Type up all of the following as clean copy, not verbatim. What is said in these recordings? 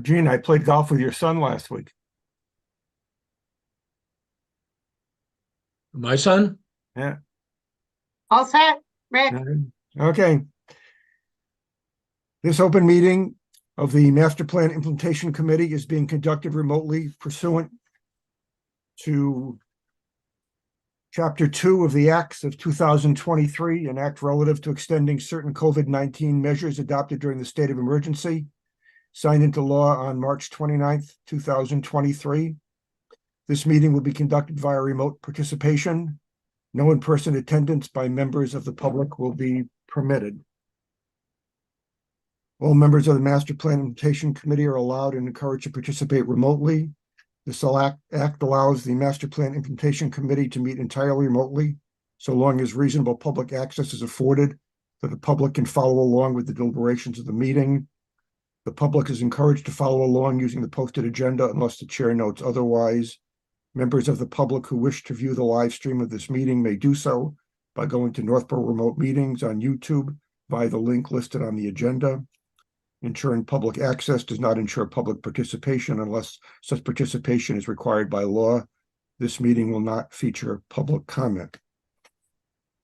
Gene, I played golf with your son last week. My son? Yeah. All set, Rick? Okay. This open meeting of the Master Plan Implementation Committee is being conducted remotely pursuant to Chapter 2 of the Acts of 2023, an act relative to extending certain COVID-19 measures adopted during the state of emergency, signed into law on March 29th, 2023. This meeting will be conducted via remote participation. No in-person attendance by members of the public will be permitted. All members of the Master Plan Implementation Committee are allowed and encouraged to participate remotely. This act allows the Master Plan Implementation Committee to meet entirely remotely, so long as reasonable public access is afforded, so the public can follow along with the deliberations of the meeting. The public is encouraged to follow along using the posted agenda unless the chair notes otherwise. Members of the public who wish to view the live stream of this meeting may do so by going to Northborough Remote Meetings on YouTube via the link listed on the agenda. Ensuring public access does not ensure public participation unless such participation is required by law. This meeting will not feature public comment.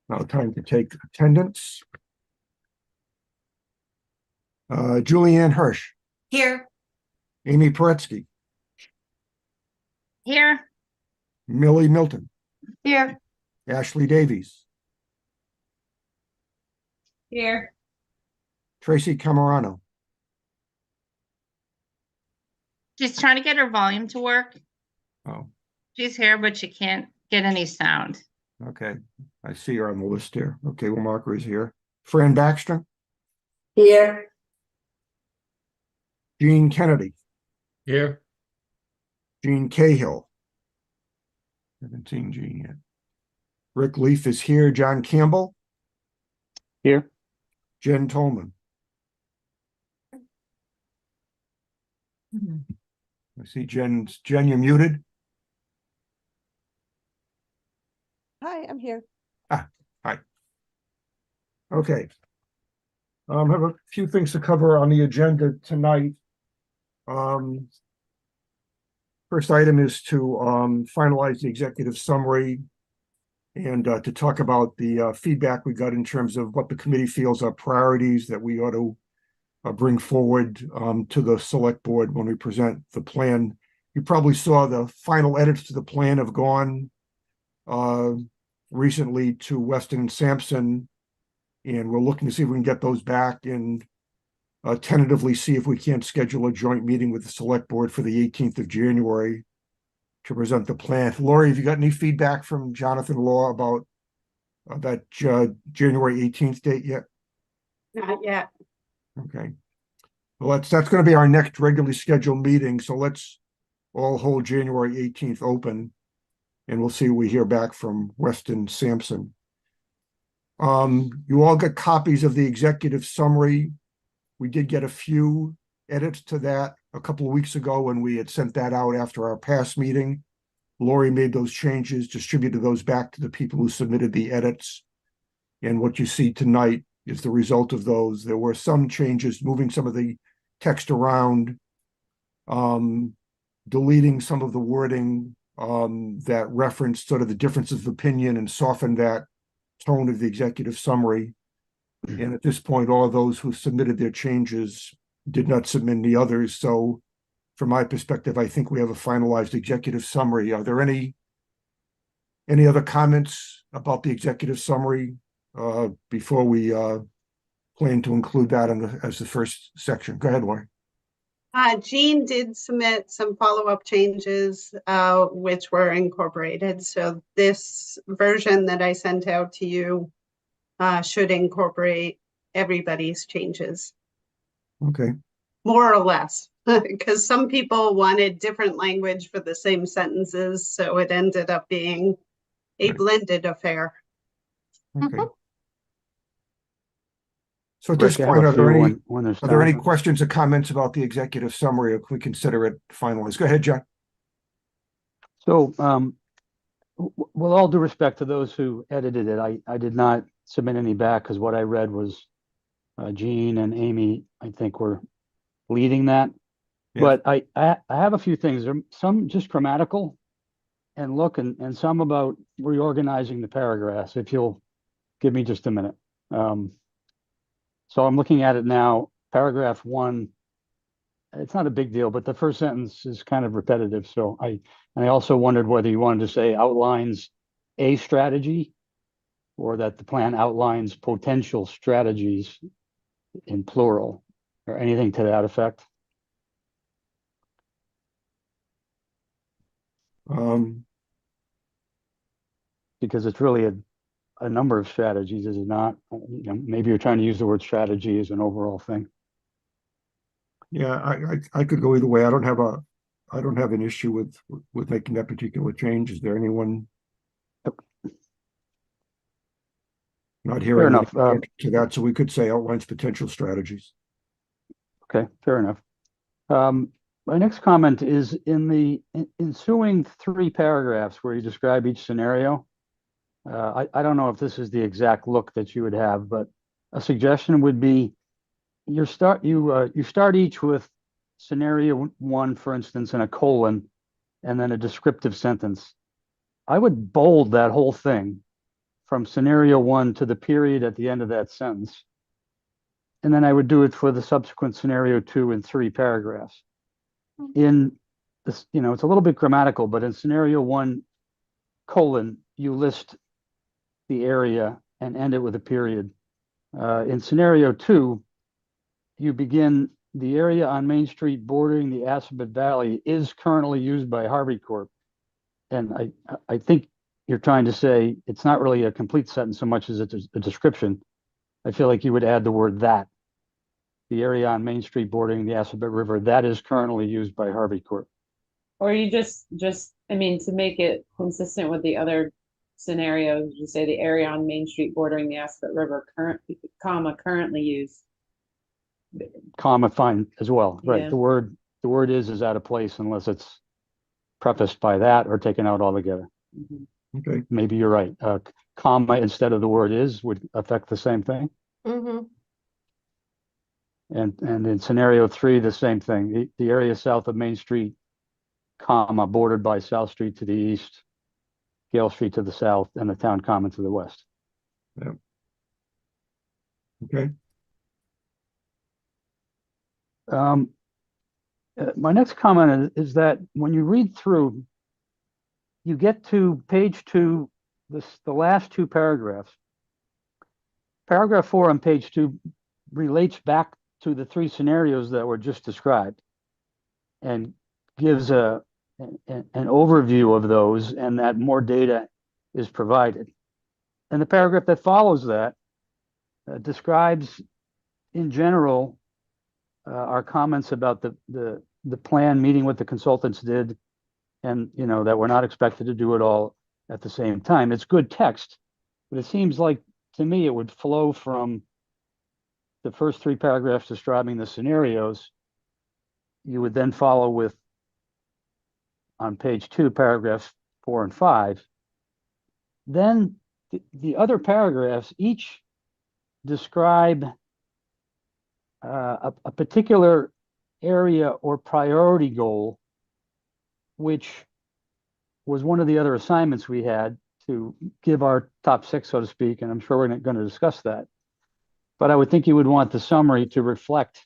Now, time to take attendance. Julianne Hirsch. Here. Amy Paretsky. Here. Millie Milton. Here. Ashley Davies. Here. Tracy Camerano. She's trying to get her volume to work. Oh, She's here, but she can't get any sound. okay. I see her on the list here. Okay, we'll mark her as here. Fran Baxter. Here. Gene Kennedy. Here. Gene Cahill. Haven't seen Gene yet. Rick Leaf is here. John Campbell. Here. Jen Tolman. I see Jen, you're muted. Hi, I'm here. Hi. Okay. I have a few things to cover on the agenda tonight. First item is to finalize the executive summary and to talk about the feedback we got in terms of what the committee feels are priorities that we ought to bring forward to the select board when we present the plan. You probably saw the final edits to the plan have gone recently to Weston and Sampson, and we're looking to see if we can get those back and tentatively see if we can't schedule a joint meeting with the select board for the 18th of January to present the plan. Lori, have you got any feedback from Jonathan Law about that January 18th date yet? Not yet. Okay. Well, that's going to be our next regularly scheduled meeting. So let's all hold January 18th open and we'll see what we hear back from Weston Sampson. You all got copies of the executive summary. We did get a few edits to that a couple of weeks ago when we had sent that out after our past meeting. Lori made those changes, distributed those back to the people who submitted the edits. And what you see tonight is the result of those. There were some changes, moving some of the text around, deleting some of the wording that referenced sort of the difference of opinion and softened that tone of the executive summary. And at this point, all of those who submitted their changes did not submit any others. So from my perspective, I think we have a finalized executive summary. Are there any other comments about the executive summary before we plan to include that as the first section? Go ahead, Lori. Jean did submit some follow-up changes, which were incorporated. So this version that I sent out to you should incorporate everybody's changes. Okay. More or less, because some people wanted different language for the same sentences. So it ended up being a blended affair. Okay. So at this Rick, I point, have are a there few when there's are there any time. questions or comments about the executive summary, or can we consider it finalized? Go ahead, John. So, with all due respect to those who edited it, I did not submit any back because what I read was Jean and Amy, I think, were leading that. Yes. But I have a few things. There are some just grammatical and look, and some about reorganizing the paragraphs, if you'll give me just a minute. So I'm looking at it now, paragraph 1. It's not a big deal, but the first sentence is kind of repetitive. So I also wondered whether you wanted to say outlines a strategy, or that the plan outlines potential strategies in plural, or anything to that effect. Because it's really a number of strategies, is it not? Maybe you're trying to use the word strategy as an overall thing. Yeah, I could go either way. I don't have an issue with making that particular change. Is there anyone? Not hearing any enough. objection to that, so we could say outlines potential strategies. Okay, fair enough. My next comment is in the ensuing 3 paragraphs where you describe each scenario. I don't know if this is the exact look that you would have, but a suggestion would be you start each with scenario 1, for instance, in a colon, and then a descriptive sentence. I would bold that whole thing from scenario 1 to the period at the end of that sentence. And then I would do it for the subsequent scenario 2 and 3 paragraphs. In this, it's a little bit grammatical, but in scenario 1, colon, you list the area and end it with a period. In scenario 2, you begin, the area on Main Street bordering the Assabet Valley is currently used by Harvey Corp. And I think you're trying to say it's not really a complete sentence so much as it's a description. I feel like you would add the word that. The area on Main Street bordering the Assabet River, that is currently used by Harvey Corp. Or you just, I mean, to make it consistent with the other scenarios, you say the area on Main Street bordering the Assabet River, currently used. Comma, fine as well, right? Yeah. The word is out of place unless it's prefaced by that or taken out altogether. Mhm. Okay, Maybe you're right. Comma instead of the word is would affect the same thing. Mhm. And in scenario 3, the same thing. The area south of Main Street, comma, bordered by South Street to the east, Gale Street to the south, and the town common to the west. okay. My next comment is that when you read through, you get to page 2, the last 2 paragraphs. Paragraph 4 on page 2 relates back to the 3 scenarios that were just described and gives an overview of those, and that more data is provided. And the paragraph that follows that describes in general our comments about the plan meeting what the consultants did, and that we're not expected to do it all at the same time. It's good text, but it seems like to me it would flow from the first 3 paragraphs describing the scenarios. You would then follow with, on page 2, paragraphs 4 and 5. Then the other paragraphs each describe a particular area or priority goal, which was one of the other assignments we had to give our top 6, so to speak, and I'm sure we're going to discuss that. But I would think you would want the summary to reflect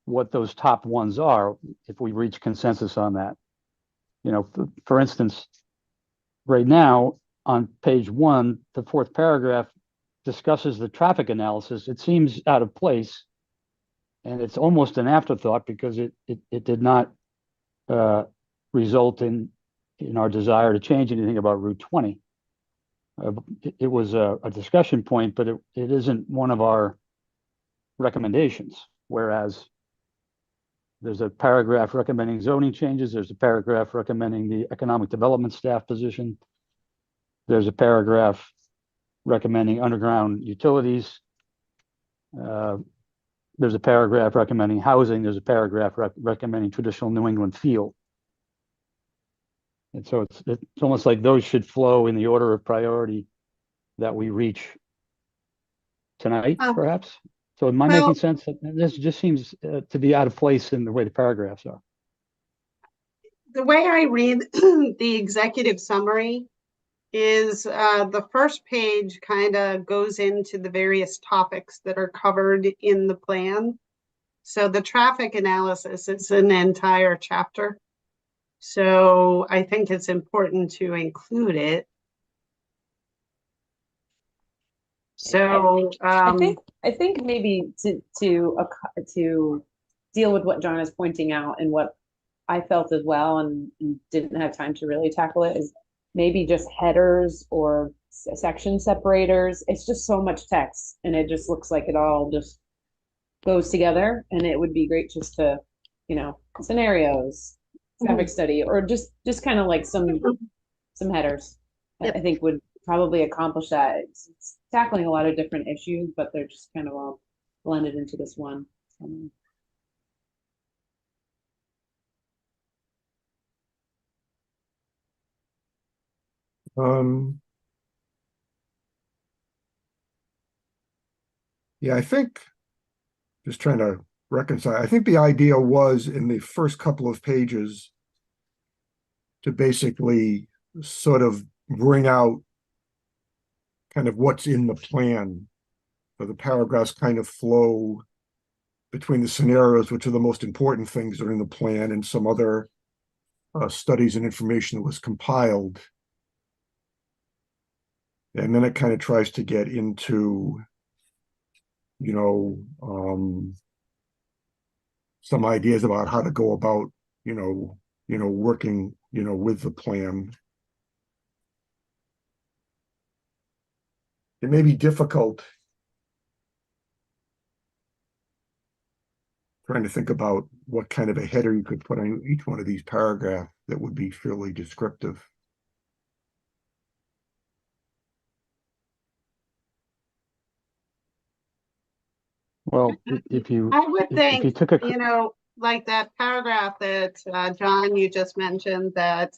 what those top ones are if we reach consensus on that. For instance, right now on page 1, the 4th paragraph discusses the traffic analysis. It seems out of place, and it's almost an afterthought because it did not result in our desire to change anything about Route 20. It was a discussion point, but it isn't one of our recommendations. Whereas there's a paragraph recommending zoning changes. There's a paragraph recommending the economic development staff position. There's a paragraph recommending underground utilities. There's a paragraph recommending housing. There's a paragraph recommending traditional New England feel. And so it's almost like those should flow in the order of priority that we reach tonight, Um, perhaps? So am I well- making sense? This just seems to be out of place in the way the paragraphs are. The way I read the executive summary is the first page kind of goes into the various topics that are covered in the plan. So the traffic analysis is an entire chapter. So I think it's important to include it. So I think maybe to deal with what John is pointing out and what I felt as well and didn't have time to really tackle it is maybe just headers or section separators. It's just so much text and it just looks like it all just goes together, and it would be great just to, scenarios, traffic study, or just kind of like some headers. Yep. I think would probably accomplish that. It's tackling a lot of different issues, but they're just kind of all blended into this one. Um, yeah, I think just trying to reconcile. I think the idea was in the first couple of pages to basically sort of bring out kind of what's in the plan. So the paragraphs kind of flow between the scenarios, which are the most important things that are in the plan, and some other studies and information that was compiled. And then it kind of tries to get into, some ideas about how to go about, working, with the plan. It may be difficult trying to think about what kind of a header you could put on each one of these paragraphs that would be fairly descriptive. Well, if you I would if you think, took a like that paragraph that John, you just mentioned, that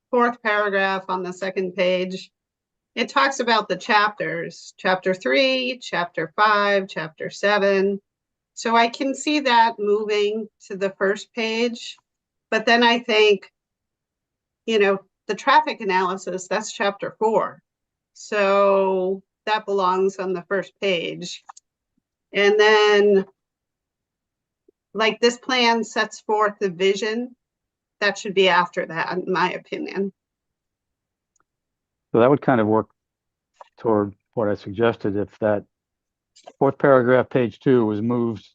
fourth paragraph on the second page, it talks about the chapters, chapter 3, chapter 5, chapter 7. So I can see that moving to the first page. But then I think, the traffic analysis, that's chapter 4. So that belongs on the first page. And then, like, this plan sets forth the vision, that should be after that, in my opinion. So that would kind of work toward what I suggested. If that fourth paragraph, page 2, was moved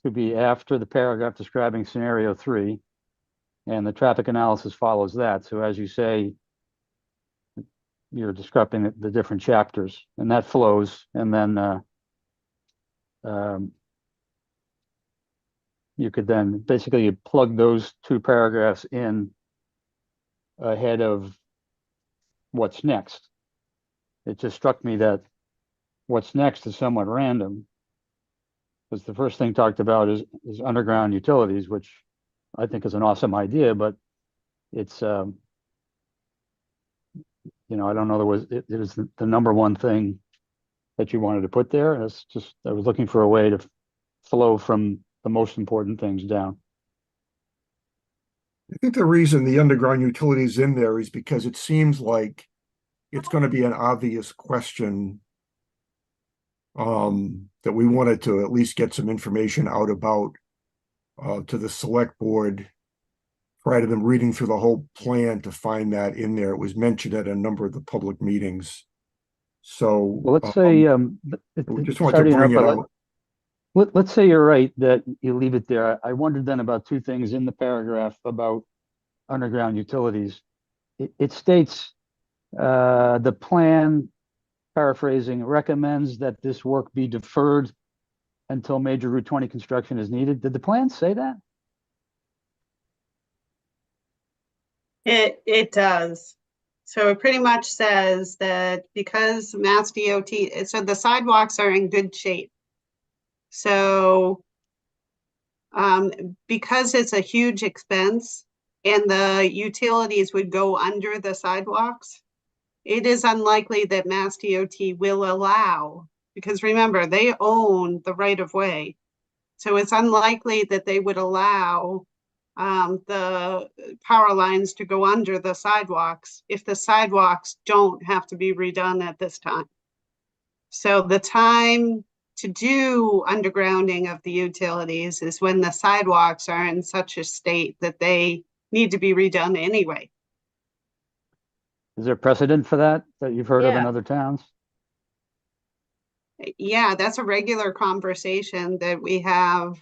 to be after the paragraph describing scenario 3, and the traffic analysis follows that. So as you say, you're describing the different chapters, and that flows, and then you could then basically plug those two paragraphs in ahead of what's next. It just struck me that what's next is somewhat random, because the first thing talked about is underground utilities, which I think is an awesome idea, but it's I don't know, it was the number one thing that you wanted to put there. And it's just, I was looking for a way to flow from the most important things down. I think the reason the underground utilities in there is because it seems like it's going to be an obvious question that we wanted to at least get some information out about to the select board prior to them reading through the whole plan to find that in there. It was mentioned at a number of the public meetings. So Well, let's say, we just want to sorry to bring it interrupt, out. let's say you're right that you leave it there. I wondered then about two things in the paragraph about underground utilities. It states the plan, paraphrasing, recommends that this work be deferred until major Route 20 construction is needed. Did the plan say that? It does. So it pretty much says that because Mass DOT, so the sidewalks are in good shape. So because it's a huge expense and the utilities would go under the sidewalks, it is unlikely that Mass DOT will allow, because remember, they own the right of way. So it's unlikely that they would allow the power lines to go under the sidewalks if the sidewalks don't have to be redone at this time. So the time to do undergrounding of the utilities is when the sidewalks are in such a state that they need to be redone anyway. Is there precedent for that you've heard of in Yeah. other towns? Yeah, that's a regular conversation that we have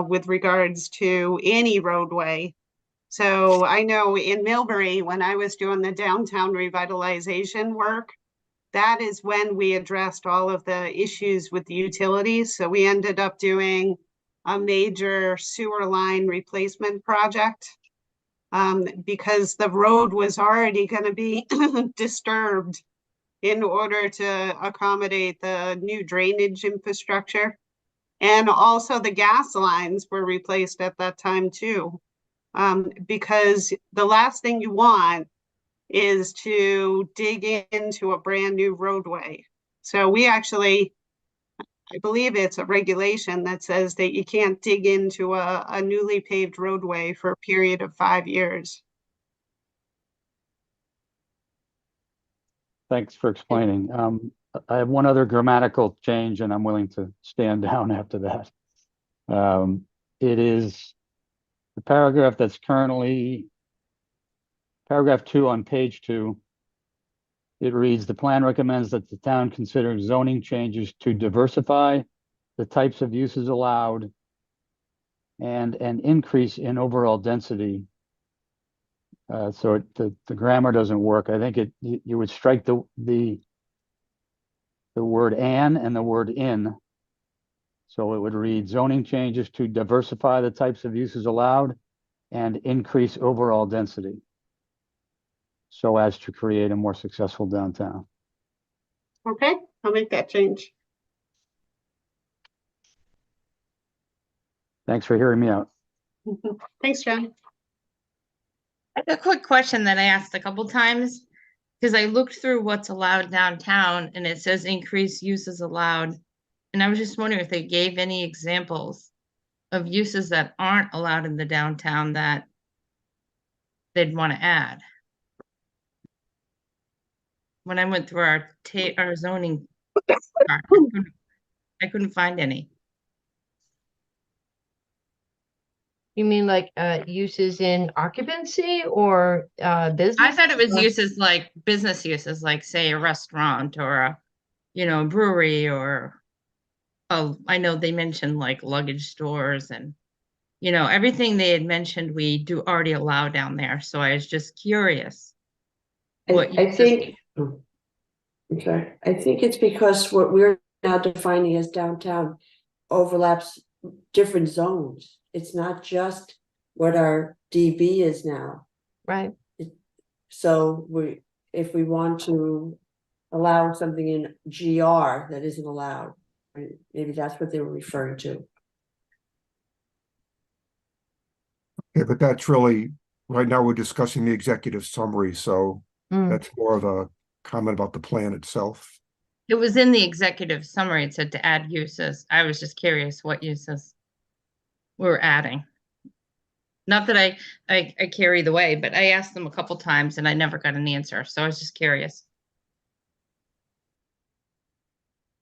with regards to any roadway. So I know in Millbury, when I was doing the downtown revitalization work, that is when we addressed all of the issues with the utilities. So we ended up doing a major sewer line replacement project because the road was already going to be disturbed in order to accommodate the new drainage infrastructure. And also the gas lines were replaced at that time too. Because the last thing you want is to dig into a brand new roadway. So we actually, I believe it's a regulation that says that you can't dig into a newly paved roadway for a period of 5 years. Thanks for explaining. I have one other grammatical change and I'm willing to stand down after that. It is the paragraph that's currently paragraph 2 on page 2. It reads, the plan recommends that the town consider zoning changes to diversify the types of uses allowed and an increase in overall density. So the grammar doesn't work. I think you would strike the word and the word in. So it would read zoning changes to diversify the types of uses allowed and increase overall density so as to create a more successful downtown. Okay, I'll make that change. Thanks for hearing me out. Thanks, John. I have a quick question that I asked a couple times, because I looked through what's allowed downtown and it says increased uses allowed. And I was just wondering if they gave any examples of uses that aren't allowed in the downtown that they'd want to add. When I went through our zoning, I couldn't find any. You mean like uses in occupancy or business? I thought it was or- uses like business uses, like say a restaurant or a, a brewery or, I know they mentioned like luggage stores and, everything they had mentioned we do already allow down there. So I was just curious. What I uses- think, I'm sorry, I think it's because what we're now defining as downtown overlaps different zones. It's not just what our DB is now. Right. So if we want to allow something in GR that isn't allowed, right, maybe that's what they were referring to. Yeah, but that's really, right now we're discussing the executive summary, so Mm. that's more of a comment about the plan itself. It was in the executive summary. It said to add uses. I was just curious what uses we're adding. Not that I care either way, but I asked them a couple times and I never got an answer. So I was just curious.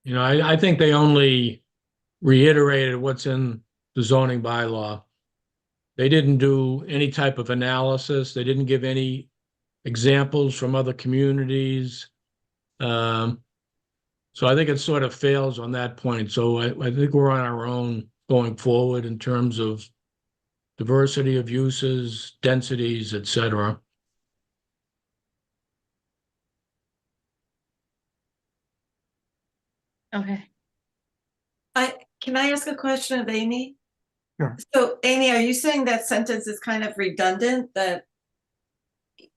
I think they only reiterated what's in the zoning bylaw. They didn't do any type of analysis. They didn't give any examples from other communities. So I think it sort of fails on that point. So I think we're on our own going forward in terms of diversity of uses, densities, et cetera. Okay. Can I ask a question of Amy? Yeah. So Amy, are you saying that sentence is kind of redundant, that,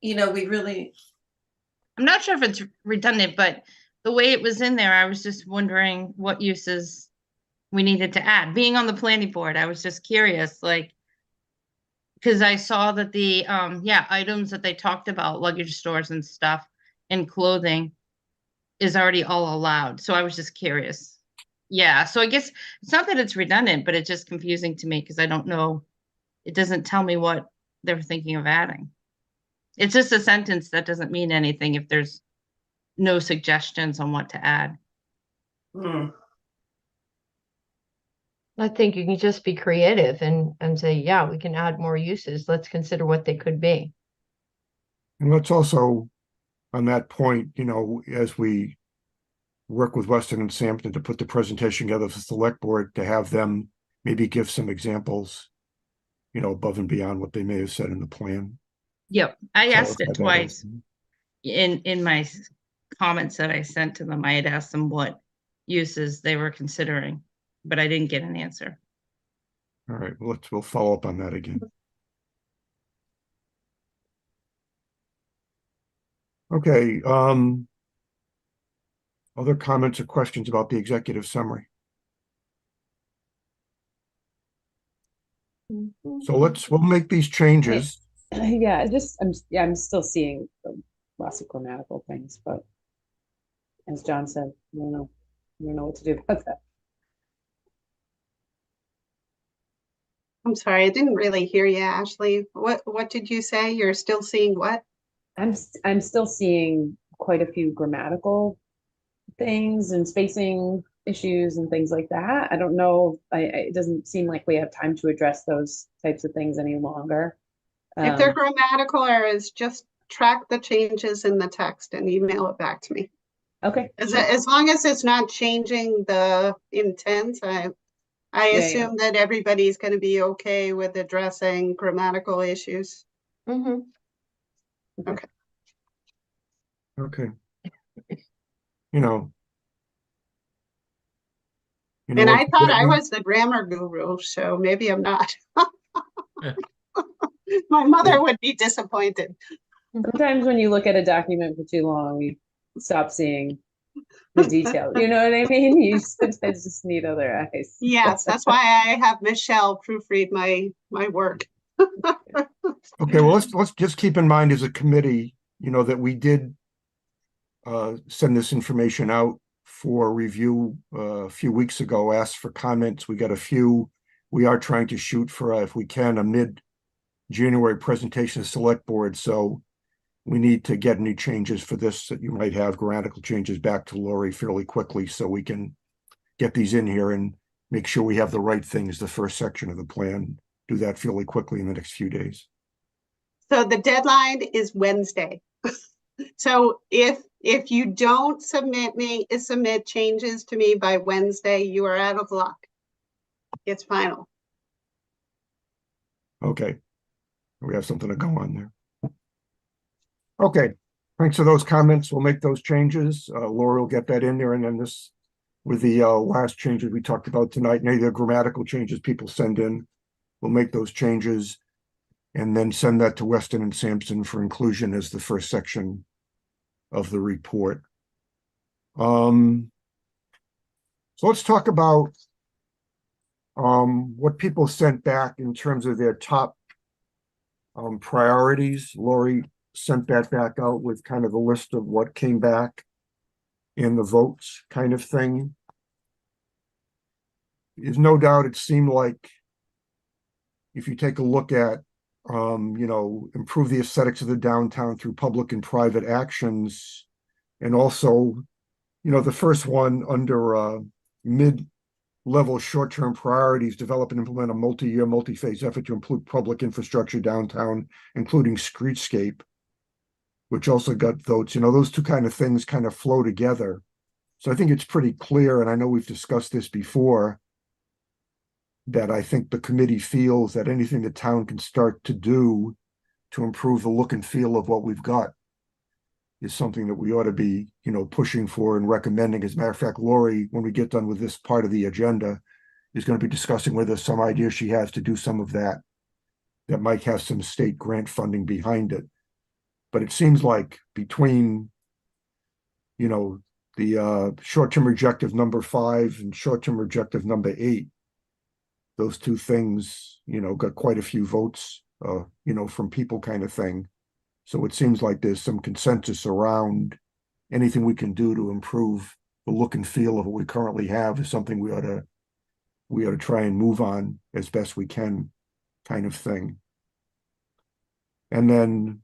we really, I'm not sure if it's redundant, but the way it was in there, I was just wondering what uses we needed to add. Being on the planning board, I was just curious, because I saw that the items that they talked about, luggage stores and stuff, and clothing is already all allowed. So I was just curious. Yeah, so I guess it's not that it's redundant, but it's just confusing to me because I don't know. It doesn't tell me what they're thinking of adding. It's just a sentence that doesn't mean anything if there's no suggestions on what to add. Hmm. I think you can just be creative and say, yeah, we can add more uses. Let's consider what they could be. And let's also, on that point, you know, as we work with Weston and Sampson to put the presentation together for the select board, to have them maybe give some examples, you know, above and beyond what they may have said in the plan. Yep, I So asked if it that twice is- in my comments that I sent to them. I had asked them what uses they were considering, but I didn't get an answer. All right, we'll follow up on that again. Okay, other comments or questions about the executive summary? So we'll make these changes. Yeah, I'm still seeing lots of grammatical things, but as John said, I don't know what to do about that. I'm sorry, I didn't really hear you, Ashley. What did you say? You're still seeing what? I'm still seeing quite a few grammatical things and spacing issues and things like that. I don't know. It doesn't seem like we have time to address those types of things any longer. If they're Um, grammatical errors, just track the changes in the text and email it back to me. okay. As long as it's not changing the intent, I Yeah. assume that everybody's going to be okay with addressing grammatical issues. Mhm. Okay. You know. And I thought I was the grammar guru, so maybe I'm not. Yeah. My mother would be disappointed. Sometimes when you look at a document for too long, you stop seeing the detail. You know what I mean? You sometimes just need other eyes. Yes, that's why I have Michelle proofread my work. Okay, well, let's just keep in mind as a committee, you know, that we did send this information out for review a few weeks ago, asked for comments. We got a few. We are trying to shoot for, if we can, a mid-January presentation to select board. So we need to get any changes for this that you might have, grammatical changes, back to Lori fairly quickly so we can get these in here and make sure we have the right things, the first section of the plan. Do that fairly quickly in the next few days. So the deadline is Wednesday. So if you don't submit changes to me by Wednesday, you are out of luck. It's final. Okay. We have something to go on there. Okay. Thanks for those comments. We'll make those changes. Laura will get that in there, and then this with the last changes we talked about tonight, and any of the grammatical changes people send in, we'll make those changes and then send that to Weston and Sampson for inclusion as the first section of the report. So let's talk about what people sent back in terms of their top priorities. Lori sent that back out with kind of a list of what came back in the votes kind of thing. There's no doubt it seemed like if you take a look at you know, improve the aesthetics of the downtown through public and private actions, and also, you know, the first one under mid-level short-term priorities, develop and implement a multi-year, multi-phase effort to improve public infrastructure downtown, including streetscape, which also got votes. You know, those two kind of things kind of flow together. So I think it's pretty clear, and I know we've discussed this before, that I think the committee feels that anything the town can start to do to improve the look and feel of what we've got is something that we ought to be, you know, pushing for and recommending. As a matter of fact, Lori, when we get done with this part of the agenda, is going to be discussing with us some ideas she has to do some of that might have some state grant funding behind it. But it seems like between, you know, the short-term objective number 5 and short-term objective number 8, those two things, you know, got quite a few votes, you know, from people kind of thing. So it seems like there's some consensus around anything we can do to improve the look and feel of what we currently have is something we ought to try and move on as best we can, kind of thing. And then,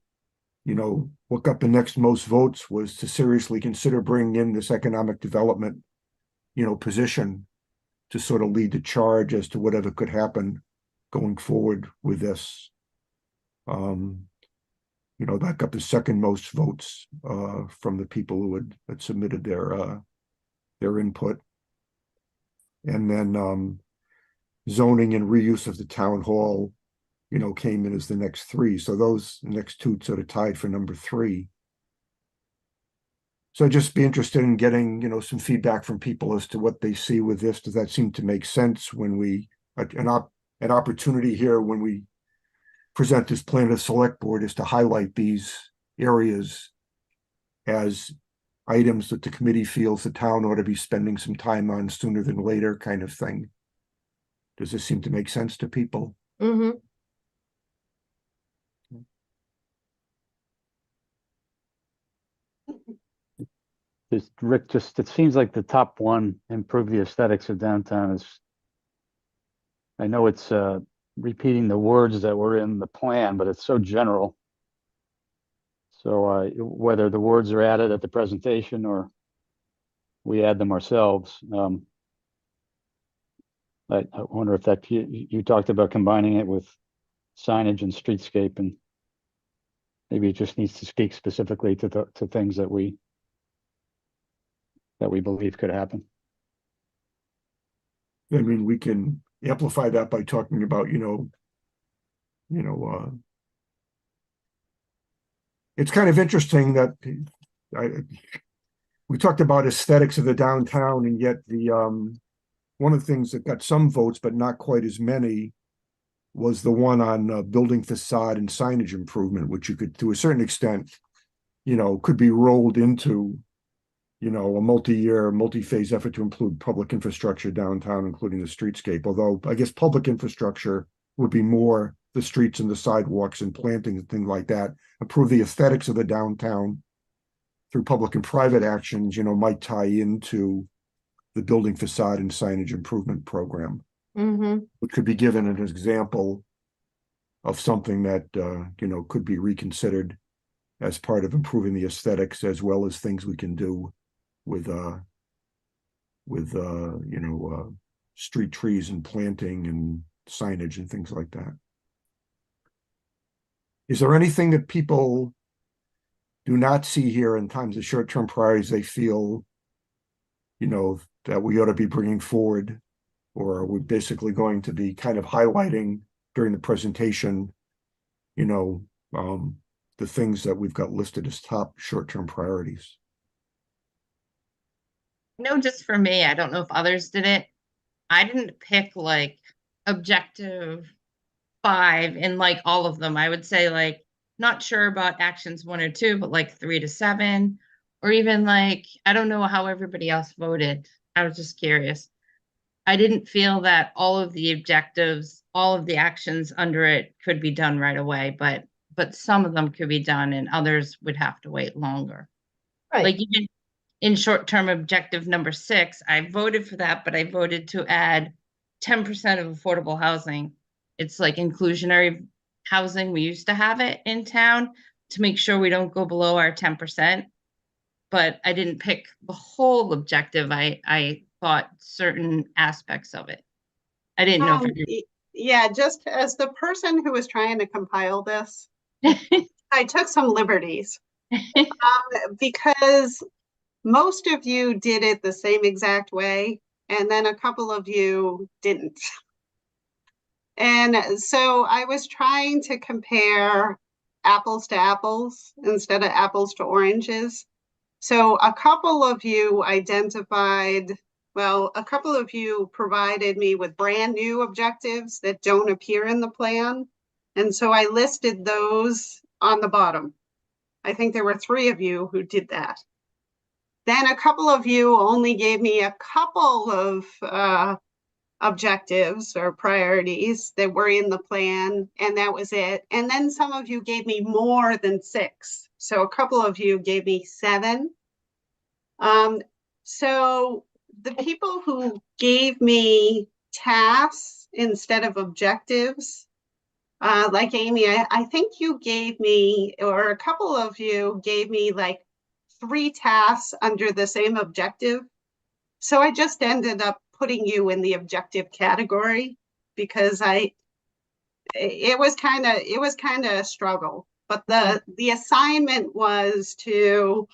what got the next most votes was to seriously consider bringing in this economic development, position to sort of lead the charge as to whatever could happen going forward with this. That got the second most votes from the people who had submitted their input. And then zoning and reuse of the town hall, came in as the next three. So those next two sort of tied for number 3. So I'd just be interested in getting, some feedback from people as to what they see with this. Does that seem to make sense when an opportunity here when we present this plan to the select board is to highlight these areas as items that the committee feels the town ought to be spending some time on sooner than later, kind of thing. Does this seem to make sense to people? Mm-hmm. Rick, it seems like the top one, improve the aesthetics of downtown, is, I know it's repeating the words that were in the plan, but it's so general. So whether the words are added at the presentation or we add them ourselves, I wonder if that you talked about combining it with signage and streetscape, and maybe it just needs to speak specifically to things that we believe could happen. I mean, we can amplify that by talking about, it's kind of interesting that we talked about aesthetics of the downtown, and yet one of the things that got some votes, but not quite as many, was the one on building facade and signage improvement, which you could, to a certain extent, could be rolled into, a multi-year, multi-phase effort to include public infrastructure downtown, including the streetscape. Although I guess public infrastructure would be more the streets and the sidewalks and plantings and things like that. Improve the aesthetics of the downtown through public and private actions, might tie into the building facade and signage improvement program, which could be given an example of something that, could be reconsidered as part of improving the aesthetics, as well as things we can do with street trees and planting and signage and things like that. Is there anything that people do not see here in terms of short-term priorities they feel, that we ought to be bringing forward, or are we basically going to be kind of highlighting during the presentation, the things that we've got listed as top short-term priorities? Just for me, I don't know if others did it. I didn't pick like objective 5 in like all of them. I would say like not sure about actions 1 or 2, but like 3 to 7, or even like, I don't know how everybody else voted. I was just curious. I didn't feel that all of the objectives, all of the actions under it could be done right away, but some of them could be done and others would have to wait longer. Right. Like even in short-term objective number 6, I voted for that, but I voted to add 10% of affordable housing. It's like inclusionary housing. We used to have it in town to make sure we don't go below our 10%. But I didn't pick the whole objective. I thought certain aspects of it. I didn't know if yeah, just as the person who was trying to compile this, I took some liberties because most of you did it the same exact way, and then a couple of you didn't. And so I was trying to compare apples to apples instead of apples to oranges. So a couple of you identified, well, a couple of you provided me with brand new objectives that don't appear in the plan. And so I listed those on the bottom. I think there were 3 of you who did that. Then a couple of you only gave me a couple of objectives or priorities that were in the plan, and that was it. And then some of you gave me more than 6. So a couple of you gave me 7. So the people who gave me tasks instead of objectives, like Amy, I think you gave me, or a couple of you gave me like 3 tasks under the same objective. So I just ended up putting you in the objective category because it was kind of a struggle. But the assignment was to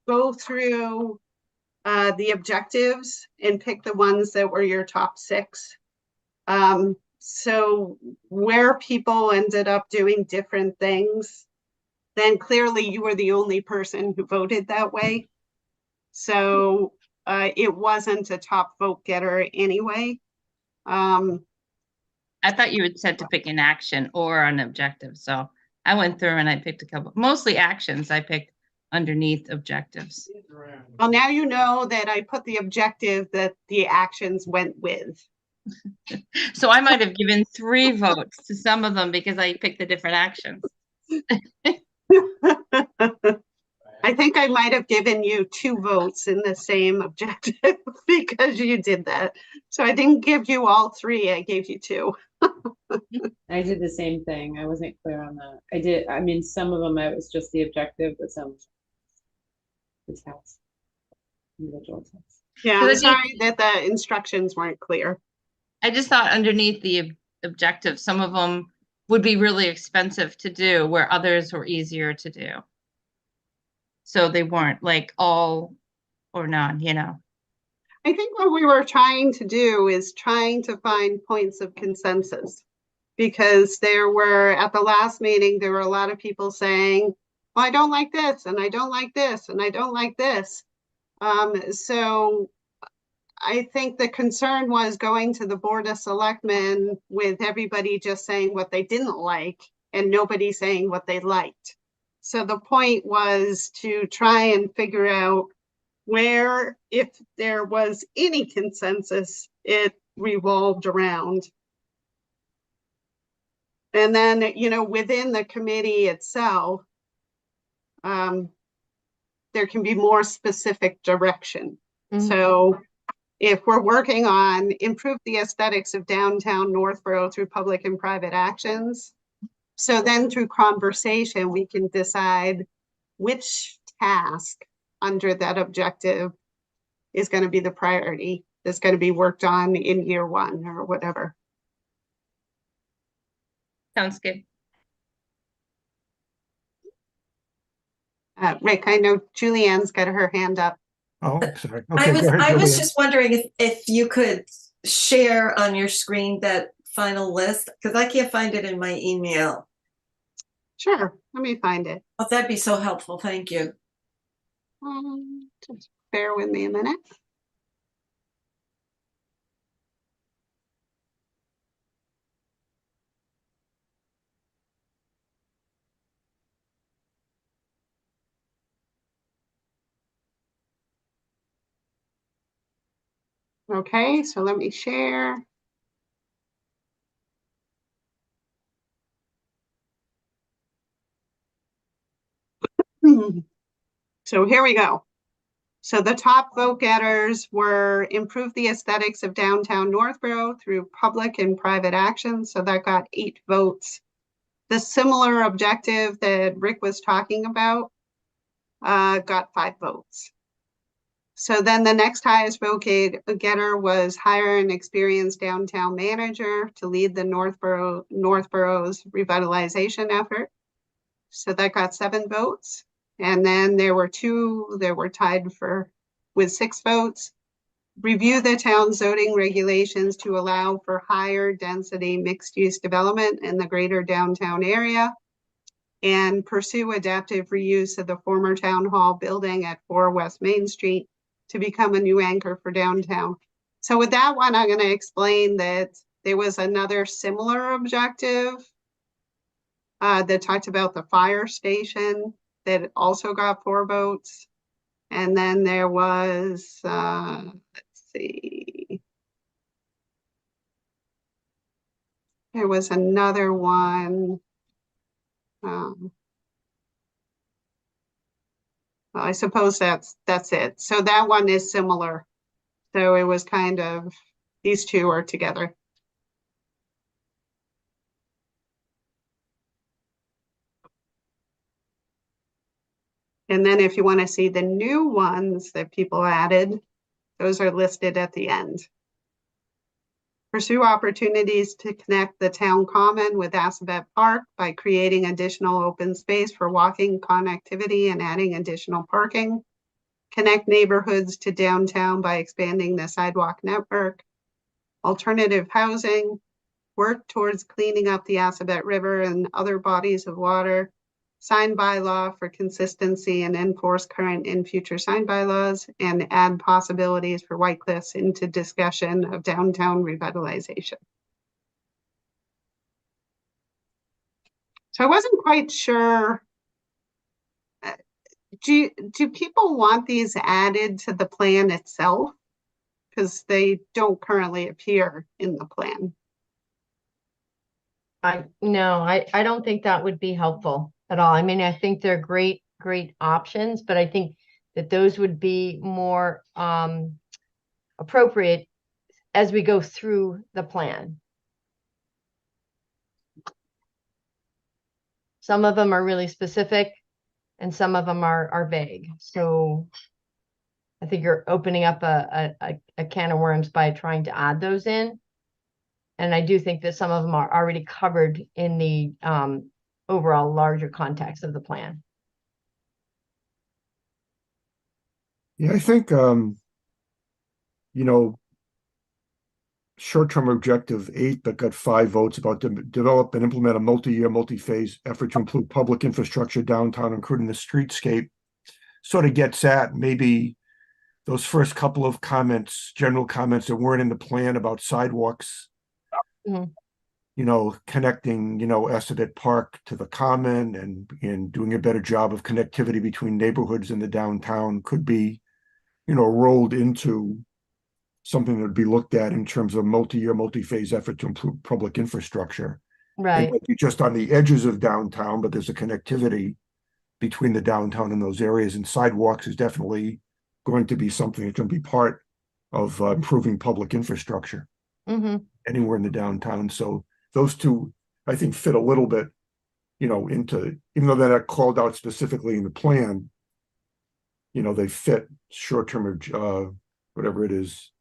go through the objectives and pick the ones that were your top 6. So where people ended up doing different things, then clearly you were the only person who voted that way. So it wasn't a top vote getter anyway. I thought you had said to pick an action or an objective, so I went through and I picked a couple, mostly actions I picked underneath objectives. Well, now you know that I put the objective that the actions went with. So I might have given 3 votes to some of them because I picked the different actions. I think I might have given you 2 votes in the same objective because you did that. So I didn't give you all 3, I gave you 2. I did the same thing. I wasn't clear on that. I mean, some of them, it was just the objective, but some the tasks, individual tasks. Yeah, So I'm then sorry that the instructions weren't clear. I just thought underneath the objective, some of them would be really expensive to do where others were easier to do. So they weren't like all or none, you know. I think what we were trying to do is trying to find points of consensus, because there were, at the last meeting, there were a lot of people saying, well, I don't like this, and I don't like this, and I don't like this. So I think the concern was going to the Board of Selectmen with everybody just saying what they didn't like and nobody saying what they liked. So the point was to try and figure out where, if there was any consensus, it revolved around. And then, you know, within the committee itself, there can be more specific direction. Mhm. So if we're working on improve the aesthetics of downtown Northborough through public and private actions, so then through conversation, we can decide which task under that objective is going to be the priority that's going to be worked on in year 1 or whatever. Sounds good. Rick, I know Julianne's got her hand up. Oh, sorry. I Okay, was go ahead, I was Julianne. just wondering if you could share on your screen that final list, because I can't find it in my email. Sure, let me find it. Oh, that'd be so helpful. Thank you. Just bear with me a minute. Okay, so let me share. So here we go. So the top vote getters were improve the aesthetics of downtown Northborough through public and private action. So that got 8 votes. The similar objective that Rick was talking about got 5 votes. So then the next highest vote getter was hire an experienced downtown manager to lead the Northborough's revitalization effort. So that got 7 votes. And then there were 2 that were tied with 6 votes. Review the town zoning regulations to allow for higher density mixed use development in the greater downtown area. And pursue adaptive reuse of the former town hall building at 4 West Main Street to become a new anchor for downtown. So with that one, I'm going to explain that there was another similar objective that talked about the fire station that also got 4 votes. And then there was, let's see, There was another one. Well, I suppose that's it. So that one is similar. So it was kind of, these two are together. And then if you want to see the new ones that people added, those are listed at the end. Pursue opportunities to connect the town common with Assabet Park by creating additional open space for walking connectivity and adding additional parking. Connect neighborhoods to downtown by expanding the sidewalk network. Alternative housing. Work towards cleaning up the Assabet River and other bodies of water. Sign bylaw for consistency and enforce current and future sign bylaws, and add possibilities for White Cliffs into discussion of downtown revitalization. So I wasn't quite sure. Do people want these added to the plan itself? Because they don't currently appear in the plan. No, I don't think that would be helpful at all. I mean, I think they're great options, but I think that those would be more appropriate as we go through the plan. Some of them are really specific and some of them are vague. So I think you're opening up a can of worms by trying to add those in. And I do think that some of them are already covered in the overall larger context of the plan. Yeah, I think, you know, short-term objective 8 that got 5 votes about develop and implement a multi-year, multi-phase effort to improve public infrastructure downtown, including the streetscape, sort of gets at maybe those first couple of comments, general comments that weren't in the plan about sidewalks. Mhm. You know, connecting, you know, Assabet Park to the common and doing a better job of connectivity between neighborhoods in the downtown could be, you know, rolled into something that would be looked at in terms of multi-year, multi-phase effort to improve public infrastructure. It Right. might be just on the edges of downtown, but there's a connectivity between the downtown and those areas, and sidewalks is definitely going to be something that's going to be part of improving public infrastructure anywhere in the downtown. So those two, I think, fit a little bit, you know, into, even though they're not called out specifically in the plan, you know, they fit short-term, whatever it is,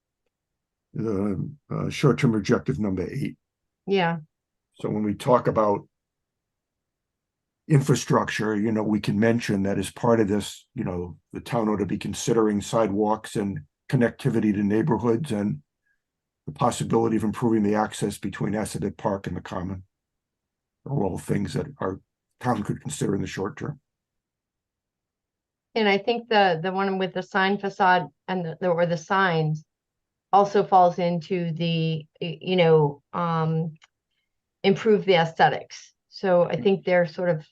short-term objective number 8. Yeah. So when we talk about infrastructure, you know, we can mention that as part of this, you know, the town ought to be considering sidewalks and connectivity to neighborhoods and the possibility of improving the access between Assabet Park and the common. Are all things that our town could consider in the short term. And I think the one with the sign facade and or the signs also falls into the, you know, improve the aesthetics. So I think they're sort of,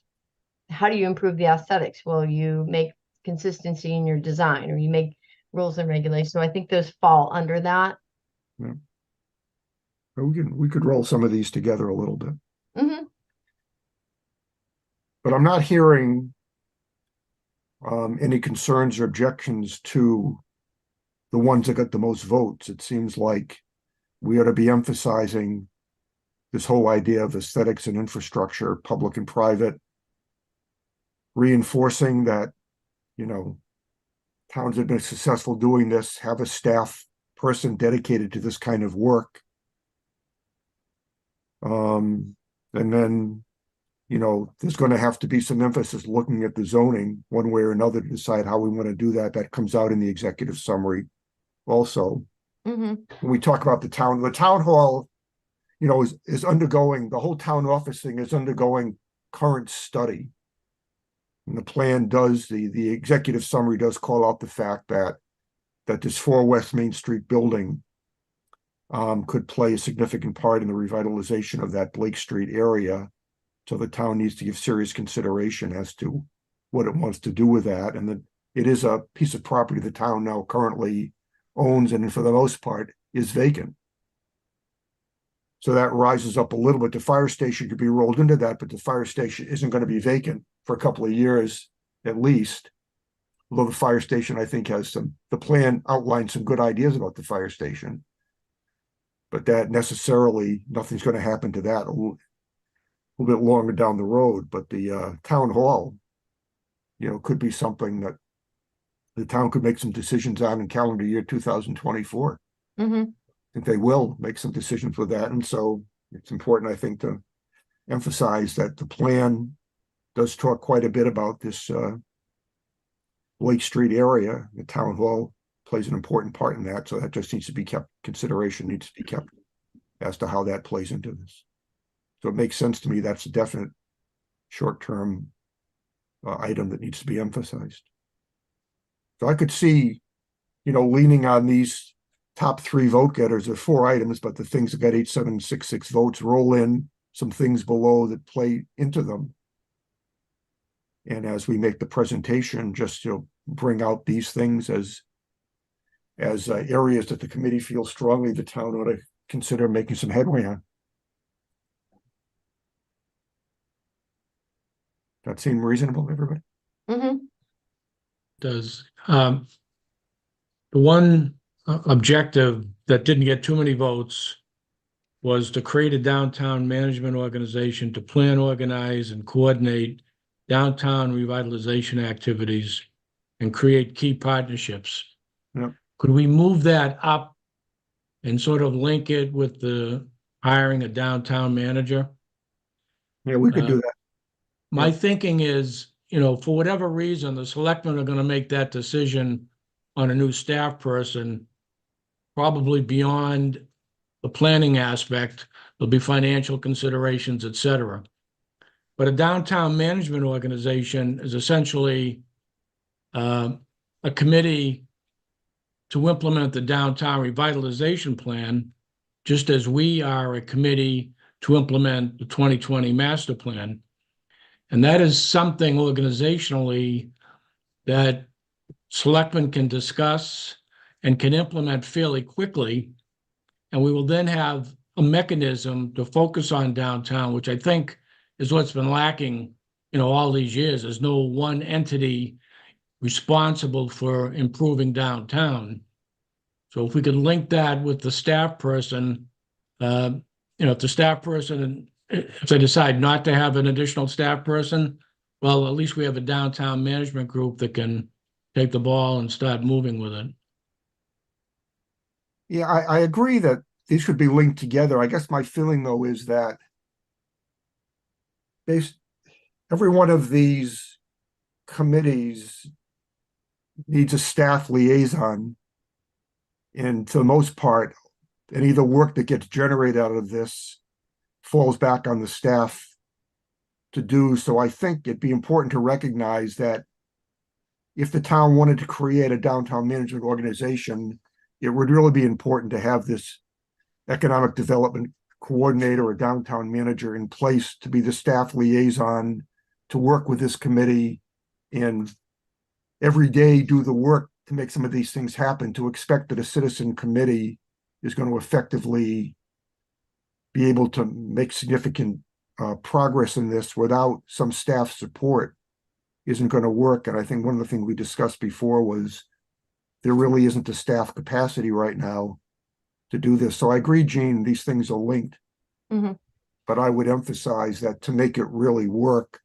how do you improve the aesthetics? Well, you make consistency in your design, or you make rules and regulations. So I think those fall under that. Yeah. We could roll some of these together a little bit. But I'm not hearing any concerns or objections to the ones that got the most votes. It seems like we ought to be emphasizing this whole idea of aesthetics and infrastructure, public and private, reinforcing that, you know, towns that have been successful doing this have a staff person dedicated to this kind of work. And then, you know, there's going to have to be some emphasis looking at the zoning one way or another to decide how we want to do that. That comes out in the executive summary also. When we talk about the town hall, you know, is undergoing, the whole town office thing is undergoing current study. And the plan does, the executive summary does call out the fact that this 4 West Main Street building could play a significant part in the revitalization of that Blake Street area. So the town needs to give serious consideration as to what it wants to do with that. And that it is a piece of property the town now currently owns and for the most part is vacant. So that rises up a little bit. The fire station could be rolled into that, but the fire station isn't going to be vacant for a couple of years at least. Although the fire station, I think, the plan outlines some good ideas about the fire station. But that necessarily, nothing's going to happen to that a little bit longer down the road. But the town hall, could be something that the town could make some decisions on in calendar year 2024. Mm-hmm. I think they will make some decisions with that. And so it's important, I think, to emphasize that the plan does talk quite a bit about this Lake Street area. The town hall plays an important part in that. So that just needs to be kept, consideration needs to be kept as to how that plays into this. So it makes sense to me. That's a definite short-term item that needs to be emphasized. So I could see, leaning on these top 3 vote getters. There are 4 items, but the things that got 8766 votes roll in some things below that play into them. And as we make the presentation, just bring out these things as areas that the committee feels strongly the town ought to consider making some headway on. That seem reasonable, everybody? Mm-hmm. Does. The one objective that didn't get too many votes was to create a downtown management organization to plan, organize, and coordinate downtown revitalization activities and create key partnerships. Yep. Could we move that up and sort of link it with the hiring a downtown manager? Yeah, we could do that. My thinking is, for whatever reason, the selectmen are going to make that decision on a new staff person, probably beyond the planning aspect. There'll be financial considerations, et cetera. But a downtown management organization is essentially a committee to implement the downtown revitalization plan, just as we are a committee to implement the 2020 master plan. And that is something organizationally that selectmen can discuss and can implement fairly quickly. And we will then have a mechanism to focus on downtown, which I think is what's been lacking, all these years. There's no one entity responsible for improving downtown. So if we could link that with the staff person, if the staff person, if they decide not to have an additional staff person, well, at least we have a downtown management group that can take the ball and start moving with it. Yeah, I agree that these should be linked together. I guess my feeling, though, is that every one of these committees needs a staff liaison. And for the most part, any of the work that gets generated out of this falls back on the staff to do. So I think it'd be important to recognize that if the town wanted to create a downtown management organization, it would really be important to have this economic development coordinator or downtown manager in place to be the staff liaison, to work with this committee and every day do the work to make some of these things happen. To expect that a citizen committee is going to effectively be able to make significant progress in this without some staff support isn't going to work. And I think one of the things we discussed before was there really isn't the staff capacity right now to do this. So I agree, Gene, these things are linked. Mm-hmm. But I would emphasize that to make it really work,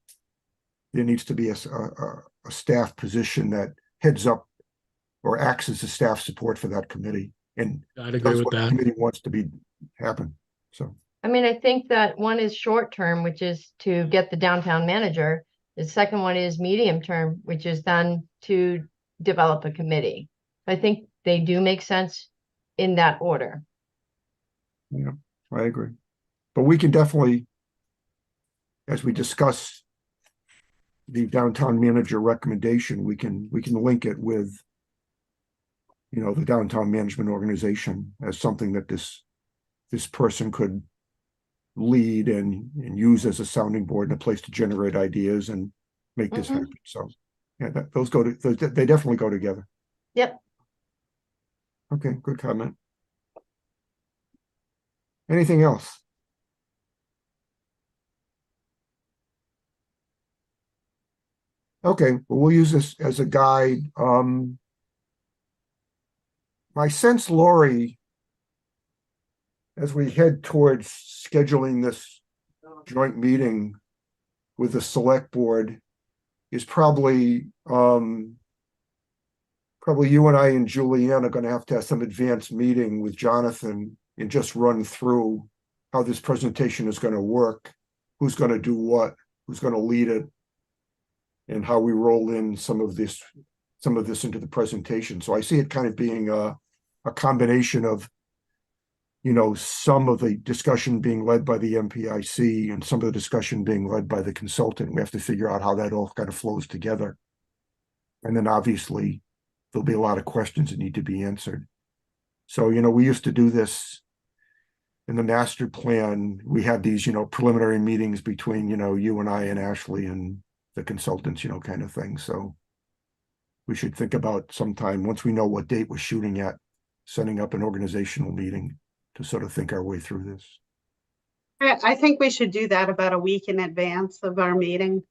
there needs to be a staff position that heads up or acts as a staff support for that committee. And I'd agree with what the that. committee wants to happen. So I mean, I think that one is short term, which is to get the downtown manager. The second one is medium term, which is then to develop a committee. I think they do make sense in that order. yeah, I agree. But we can definitely, as we discuss the downtown manager recommendation, we can link it with, the downtown management organization as something that this person could lead and use as a sounding board and a place to generate ideas and make this happen. So yeah, they definitely go together. Yep. Okay, good comment. Anything else? Okay, well, we'll use this as a guide. My sense, Lori, as we head towards scheduling this joint meeting with the select board, is probably you and I and Julianne are going to have some advanced meeting with Jonathan and just run through how this presentation is going to work, who's going to do what, who's going to lead it, and how we roll in some of this into the presentation. So I see it kind of being a combination of, some of the discussion being led by the MPIC and some of the discussion being led by the consultant. We have to figure out how that all kind of flows together. And then obviously there'll be a lot of questions that need to be answered. So, we used to do this in the master plan. We had these, preliminary meetings between, you and I and Ashley and the consultants, kind of thing. So we should think about sometime, once we know what date we're shooting at, setting up an organizational meeting to sort of think our way through this. I think we should do that about a week in advance of our meeting,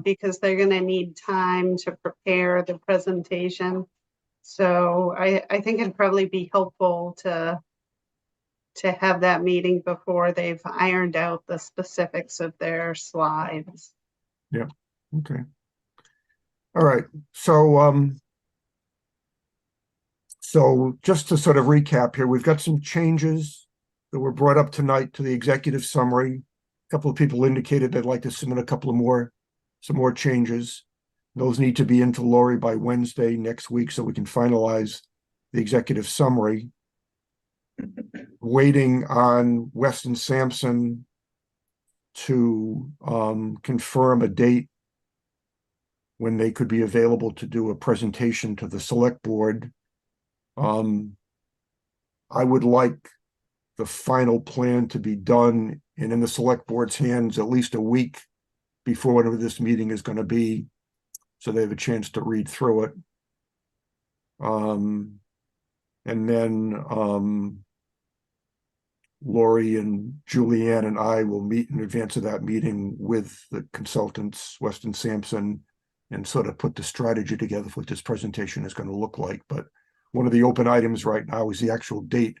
because they're going to need time to prepare the presentation. So I think it'd probably be helpful to have that meeting before they've ironed out the specifics of their slides. Yeah. Okay. All right. So just to sort of recap here, we've got some changes that were brought up tonight to the executive summary. A couple of people indicated they'd like to submit some more changes. Those need to be into Lori by Wednesday next week so we can finalize the executive summary. Waiting on Weston Sampson to confirm a date when they could be available to do a presentation to the select board. I would like the final plan to be done and in the select board's hands at least a week before whatever this meeting is going to be, so they have a chance to read through it. And then Lori and Julianne and I will meet in advance of that meeting with the consultants, Weston Sampson, and sort of put the strategy together for what this presentation is going to look like. But one of the open items right now is the actual date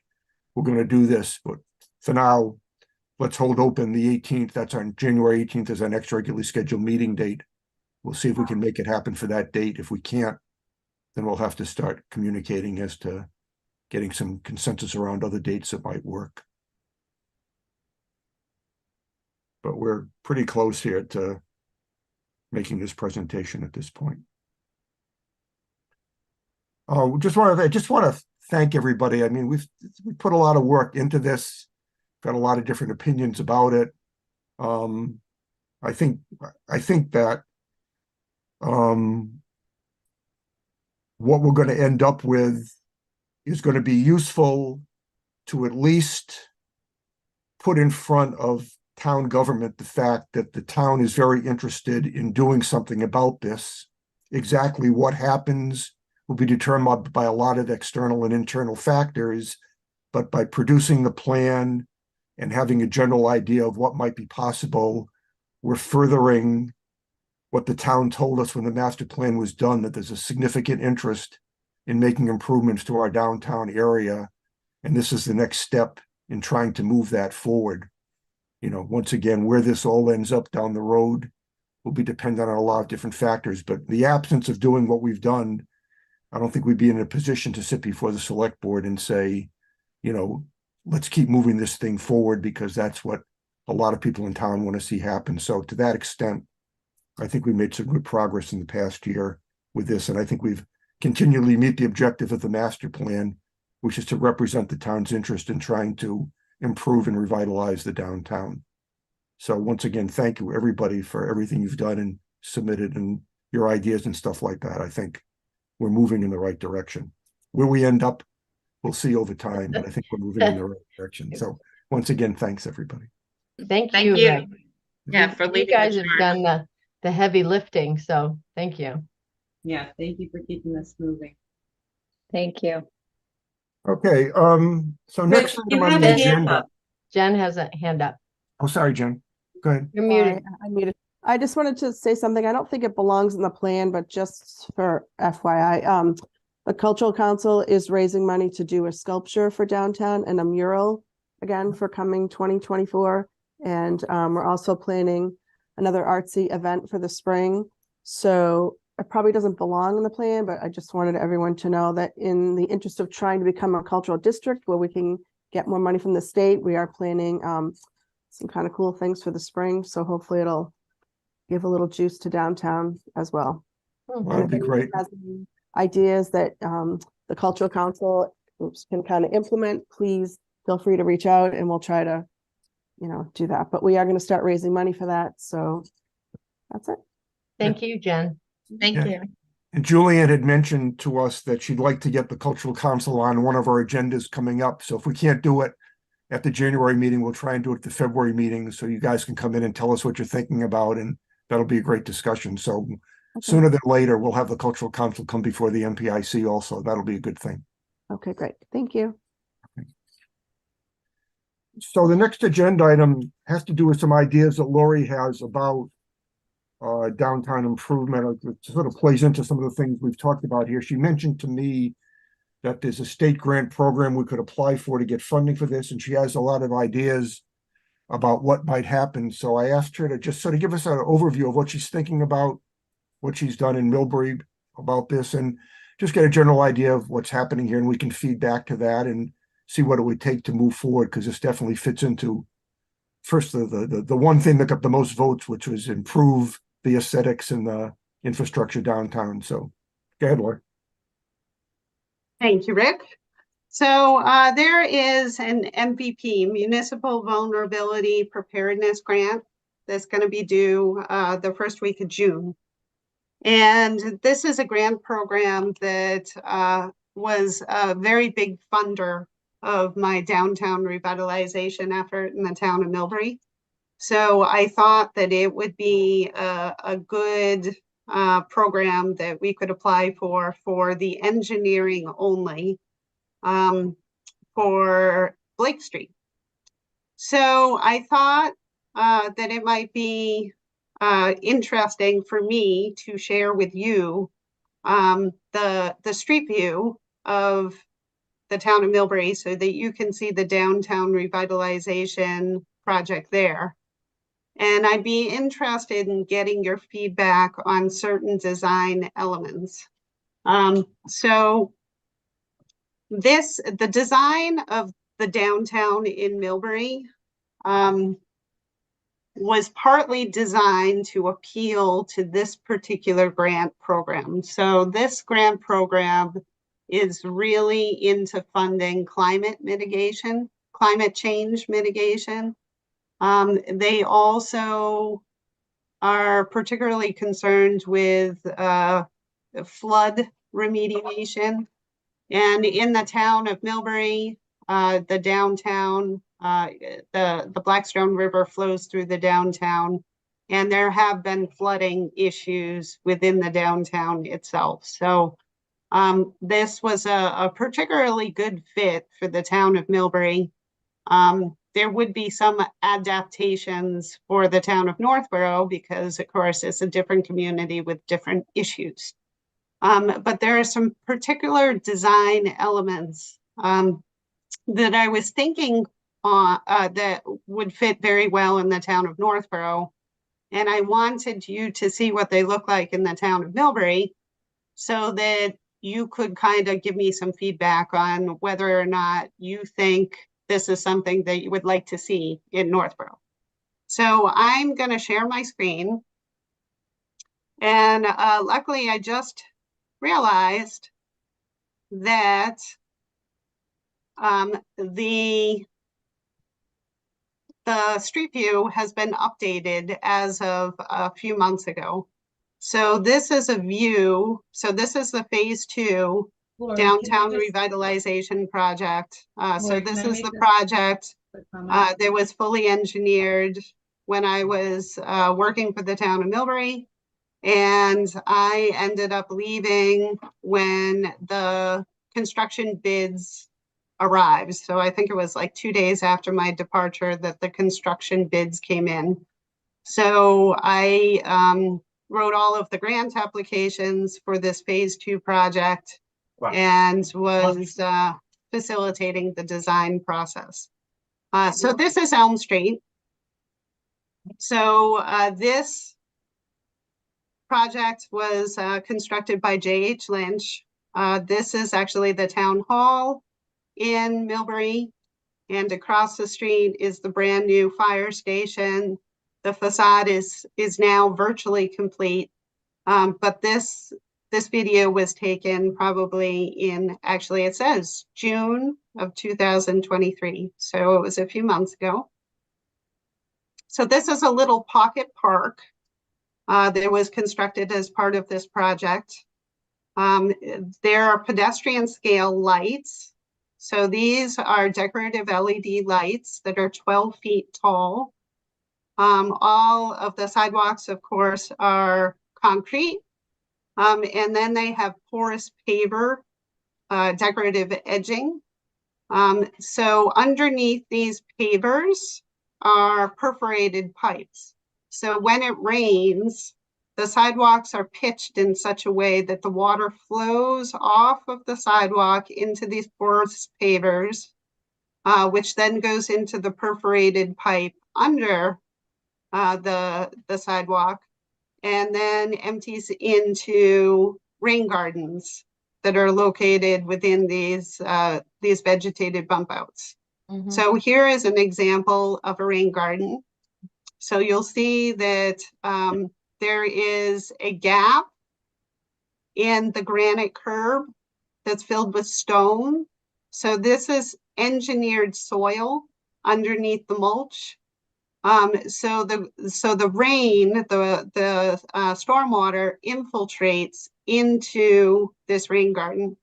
we're going to do this. But for now, let's hold open the 18th. That's on January 18th is our next regularly scheduled meeting date. We'll see if we can make it happen for that date. If we can't, then we'll have to start communicating as to getting some consensus around other dates that might work. But we're pretty close here to making this presentation at this point. I just want to thank everybody. I mean, we put a lot of work into this, got a lot of different opinions about it. I think that what we're going to end up with is going to be useful to at least put in front of town government the fact that the town is very interested in doing something about this. Exactly what happens will be determined by a lot of external and internal factors, but by producing the plan and having a general idea of what might be possible, we're furthering what the town told us when the master plan was done, that there's a significant interest in making improvements to our downtown area. And this is the next step in trying to move that forward. Once again, where this all ends up down the road will be dependent on a lot of different factors. But in the absence of doing what we've done, I don't think we'd be in a position to sit before the select board and say, let's keep moving this thing forward, because that's what a lot of people in town want to see happen. So to that extent, I think we made some good progress in the past year with this. And I think we've continually meet the objective of the master plan, which is to represent the town's interest in trying to improve and revitalize the downtown. So once again, thank you everybody for everything you've done and submitted and your ideas and stuff like that. I think we're moving in the right direction. Where we end up, we'll see over time, but I think we're moving in the right direction. So once again, thanks everybody. Thank Thank you. you. Rick. Yeah, for You leading. guys have done the heavy lifting, so thank you. Yeah, thank you for keeping this moving. Thank you. Okay, so next Rich, you item on have the a hand agenda. up. Jen has a hand up. Oh, sorry, Jen. Go ahead. You're muted. I muted. I just wanted to say something. I don't think it belongs in the plan, but just for FYI, the Cultural Council is raising money to do a sculpture for downtown and a mural again for coming 2024. And we're also planning another artsy event for the spring. So it probably doesn't belong in the plan, but I just wanted everyone to know that in the interest of trying to become a cultural district where we can get more money from the state, we are planning some kind of cool things for the spring. So hopefully it'll give a little juice to downtown as well. Well, And that'd if be anyone great. has any ideas that the Cultural Council can kind of implement, please feel free to reach out and we'll try to, do that. But we are going to start raising money for that. So that's it. Thank you, Jen. Thank Yeah. you. And Julianne had mentioned to us that she'd like to get the Cultural Council on one of our agendas coming up. So if we can't do it at the January meeting, we'll try and do it at the February meeting so you guys can come in and tell us what you're thinking about, and that'll be a great discussion. So sooner than later, we'll have the Cultural Council come before the MPIC also. That'll be a good thing. Okay, great. Thank you. So the next agenda item has to do with some ideas that Lori has about downtown improvement. It sort of plays into some of the things we've talked about here. She mentioned to me that there's a state grant program we could apply for to get funding for this, and she has a lot of ideas about what might happen. So I asked her to just sort of give us an overview of what she's thinking about, what she's done in Millbury about this, and just get a general idea of what's happening here, and we can feed back to that and see what it would take to move forward, because this definitely fits into first the one thing that got the most votes, which was improve the aesthetics and the infrastructure downtown. So go ahead, Laura. Thank you, Rick. So there is an MVP, Municipal Vulnerability Preparedness Grant, that's going to be due the first week of June. And this is a grant program that was a very big funder of my downtown revitalization effort in the town of Millbury. So I thought that it would be a good program that we could apply for the engineering only for Blake Street. So I thought that it might be interesting for me to share with you the street view of the town of Millbury so that you can see the downtown revitalization project there. And I'd be interested in getting your feedback on certain design elements. So the design of the downtown in Millbury was partly designed to appeal to this particular grant program. So this grant program is really into funding climate change mitigation. They also are particularly concerned with flood remediation. And in the town of Millbury, the downtown, the Blackstone River flows through the downtown, and there have been flooding issues within the downtown itself. So this was a particularly good fit for the town of Millbury. There would be some adaptations for the town of Northborough because, of course, it's a different community with different issues. But there are some particular design elements that I was thinking that would fit very well in the town of Northborough. And I wanted you to see what they look like in the town of Millbury so that you could kind of give me some feedback on whether or not you think this is something that you would like to see in Northborough. So I'm going to share my screen. And luckily, I just realized that the street view has been updated as of a few months ago. So this is a view. So this is the phase 2 downtown revitalization project. So this is the project that was fully engineered when I was working for the town of Millbury. And I ended up leaving when the construction bids arrived. So I think it was like 2 days after my departure that the construction bids came in. So I wrote all of the grant applications for this phase 2 project and was facilitating the design process. So this is Elm Street. So this project was constructed by J.H. Lynch. This is actually the town hall in Millbury, and across the street is the brand new fire station. The facade is now virtually complete, but this video was taken probably in, actually it says June of 2023, so it was a few months ago. So this is a little pocket park that was constructed as part of this project. There are pedestrian scale lights. So these are decorative LED lights that are 12 feet tall. All of the sidewalks, of course, are concrete. And then they have porous paver, decorative edging. So underneath these pavers are perforated pipes. So when it rains, the sidewalks are pitched in such a way that the water flows off of the sidewalk into these porous pavers, which then goes into the perforated pipe under the sidewalk, and then empties into rain gardens that are located within these vegetated bump outs. So here is an example of a rain garden. So you'll see that there is a gap in the granite curb that's filled with stone. So this is engineered soil underneath the mulch. So the rain, the stormwater infiltrates into this rain garden,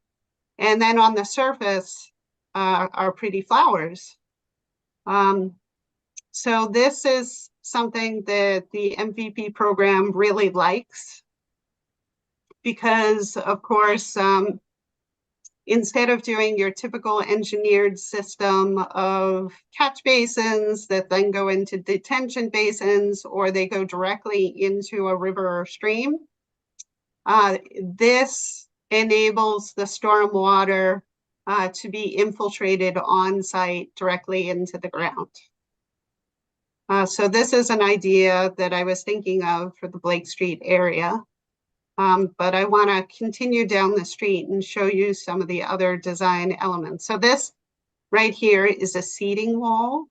and then on the surface are pretty flowers. So this is something that the MVP program really likes, because of course, instead of doing your typical engineered system of catch basins that then go into detention basins, or they go directly into a river or stream, this enables the stormwater to be infiltrated on site directly into the ground. So this is an idea that I was thinking of for the Blake Street area. But I want to continue down the street and show you some of the other design elements. So this right here is a seating wall.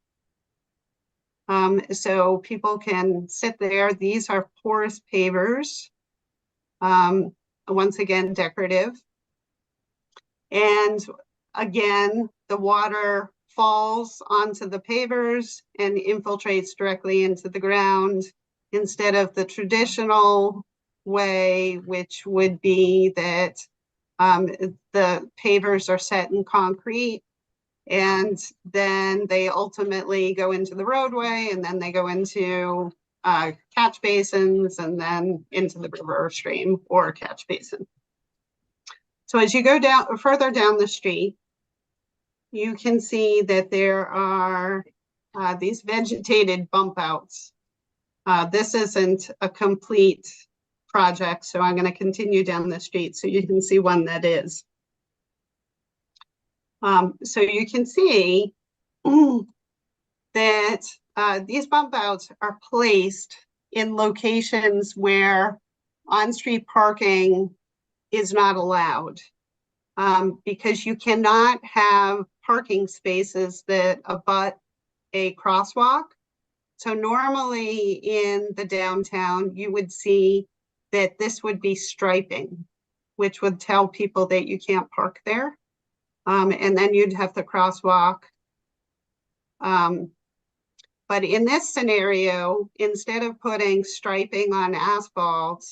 So people can sit there. These are porous pavers. Once again, decorative. And again, the water falls onto the pavers and infiltrates directly into the ground, instead of the traditional way, which would be that the pavers are set in concrete, and then they ultimately go into the roadway, and then they go into catch basins, and then into the river or stream or catch basin. So as you go down further down the street, you can see that there are these vegetated bump outs. This isn't a complete project, so I'm going to continue down the street so you can see one that is. So you can see that these bump outs are placed in locations where on-street parking is not allowed, because you cannot have parking spaces that abut a crosswalk. So normally in the downtown, you would see that this would be striping, which would tell people that you can't park there. And then you'd have the crosswalk. But in this scenario, instead of putting striping on asphalt,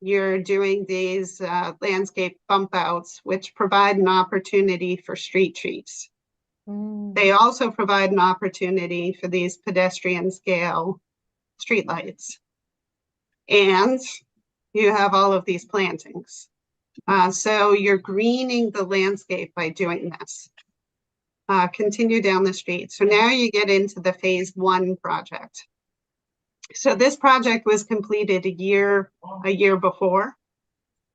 you're doing these landscape bump outs, which provide an opportunity for street trees. They also provide an opportunity for these pedestrian scale streetlights. And you have all of these plantings. So you're greening the landscape by doing this. Continue down the street. So now you get into the phase 1 project. So this project was completed a year before.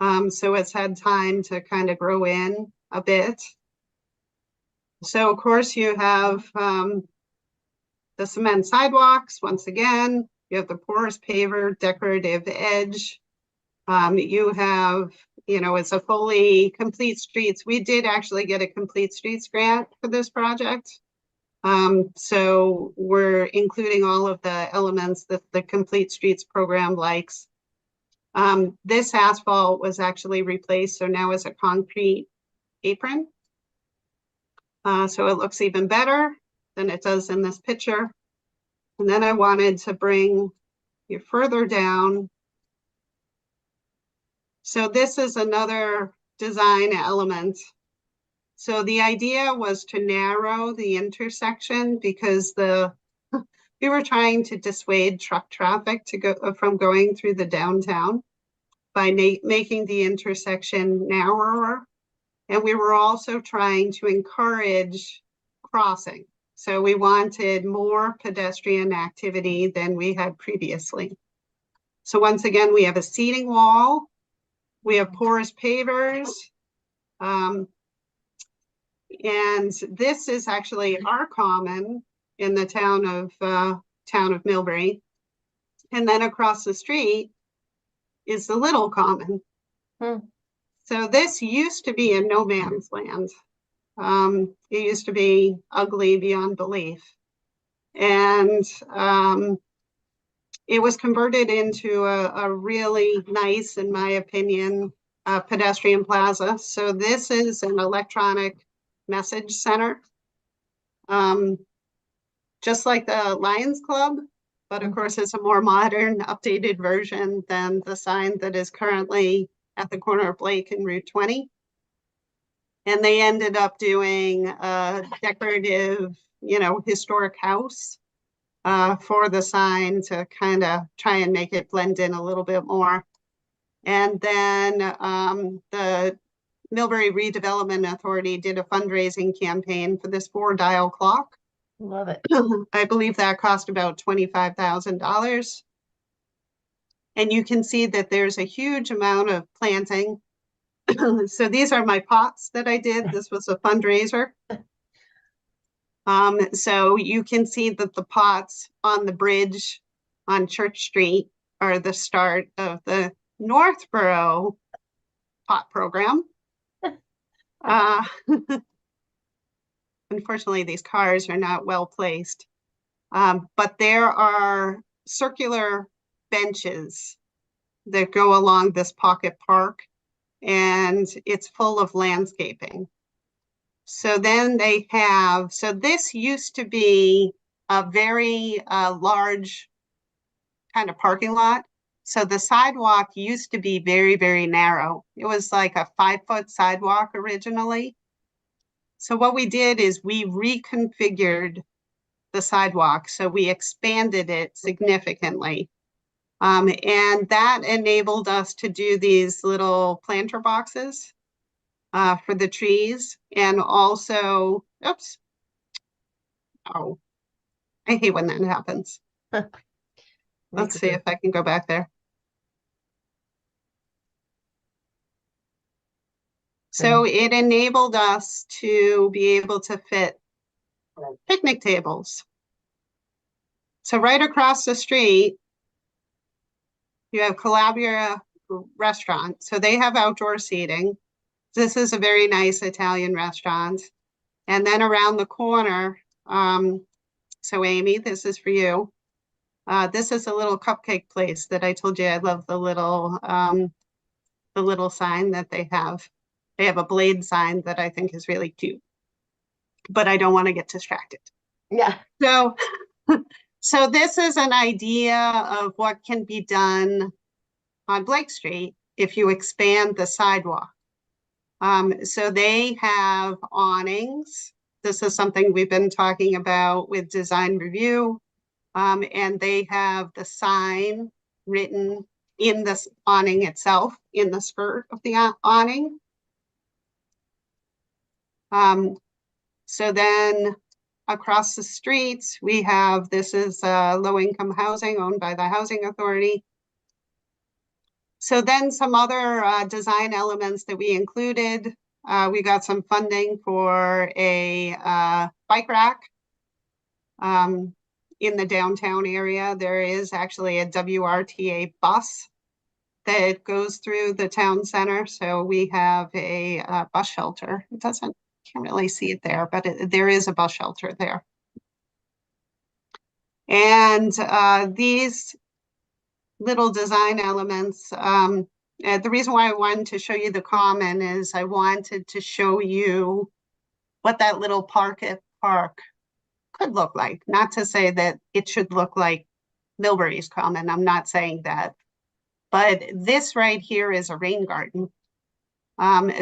So it's had time to kind of grow in a bit. So of course you have the cement sidewalks. Once again, you have the porous paver, decorative edge. You have, it's a fully complete streets. We did actually get a complete streets grant for this project. So we're including all of the elements that the Complete Streets program likes. This asphalt was actually replaced, so now it's a concrete apron. So it looks even better than it does in this picture. And then I wanted to bring you further down. So this is another design element. So the idea was to narrow the intersection because we were trying to dissuade truck traffic from going through the downtown by making the intersection narrower. And we were also trying to encourage crossing. So we wanted more pedestrian activity than we had previously. So once again, we have a seating wall, we have porous pavers, and this is actually our common in the town of Millbury. And then across the street is the Little Common. So this used to be a no man's land. It used to be ugly beyond belief. And it was converted into a really nice, in my opinion, pedestrian plaza. So this is an electronic message center, just like the Lions Club, but of course it's a more modern, updated version than the sign that is currently at the corner of Blake and Route 20. And they ended up doing a decorative, historic house for the sign to kind of try and make it blend in a little bit more. And then the Millbury Redevelopment Authority did a fundraising campaign for this 4-dial clock. Love it. I believe that cost about $25,000. And you can see that there's a huge amount of planting. So these are my pots that I did. This was a fundraiser. So you can see that the pots on the bridge on Church Street are the start of the Northborough pot program. Unfortunately, these cars are not well placed, but there are circular benches that go along this pocket park, and it's full of landscaping. So then they have, so this used to be a very large kind of parking lot. So the sidewalk used to be very, very narrow. It was like a 5-foot sidewalk originally. So what we did is we reconfigured the sidewalk. So we expanded it significantly. And that enabled us to do these little planter boxes for the trees. And also, oops. Oh, I hate when that happens. Let's see if I can go back there. So it enabled us to be able to fit picnic tables. So right across the street, you have Calabria Restaurant. So they have outdoor seating. This is a very nice Italian restaurant. And then around the corner, so Amy, this is for you. This is a little cupcake place that I told you I love the little sign that they have. They have a blade sign that I think is really cute, but I don't want to get distracted. Yeah. So, so this is an idea of what can be done on Blake Street if you expand the sidewalk. So they have awnings. This is something we've been talking about with design review. And they have the sign written in this awning itself, in the skirt of the awning. So then across the street, we have, this is low-income housing owned by the Housing Authority. So then some other design elements that we included, we got some funding for a bike rack in the downtown area. There is actually a WRTA bus that goes through the town center. So we have a bus shelter. It doesn't, can't really see it there, but there is a bus shelter there. And these little design elements, the reason why I wanted to show you the common is I wanted to show you what that little park could look like. Not to say that it should look like Millbury's Common, I'm not saying that. But this right here is a rain garden.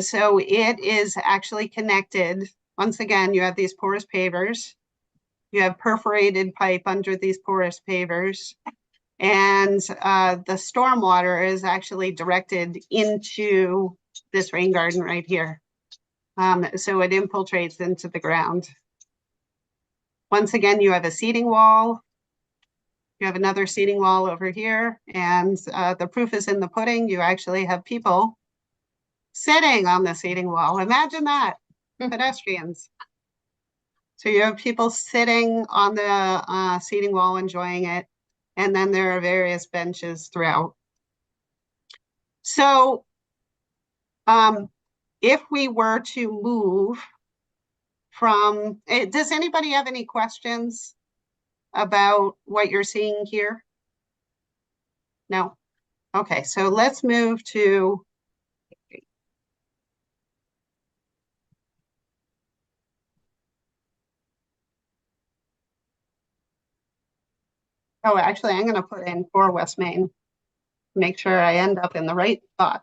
So it is actually connected. Once again, you have these porous pavers. You have perforated pipe under these porous pavers. And the stormwater is actually directed into this rain garden right here. So it infiltrates into the ground. Once again, you have a seating wall. You have another seating wall over here, and the proof is in the pudding. You actually have people sitting on the seating wall. Imagine that, pedestrians. So you have people sitting on the seating wall enjoying it, and then there are various benches throughout. So if we were to move from, does anybody have any questions about what you're seeing here? No? Okay, so let's move to oh, actually, I'm going to put in for West Main, make sure I end up in the right spot.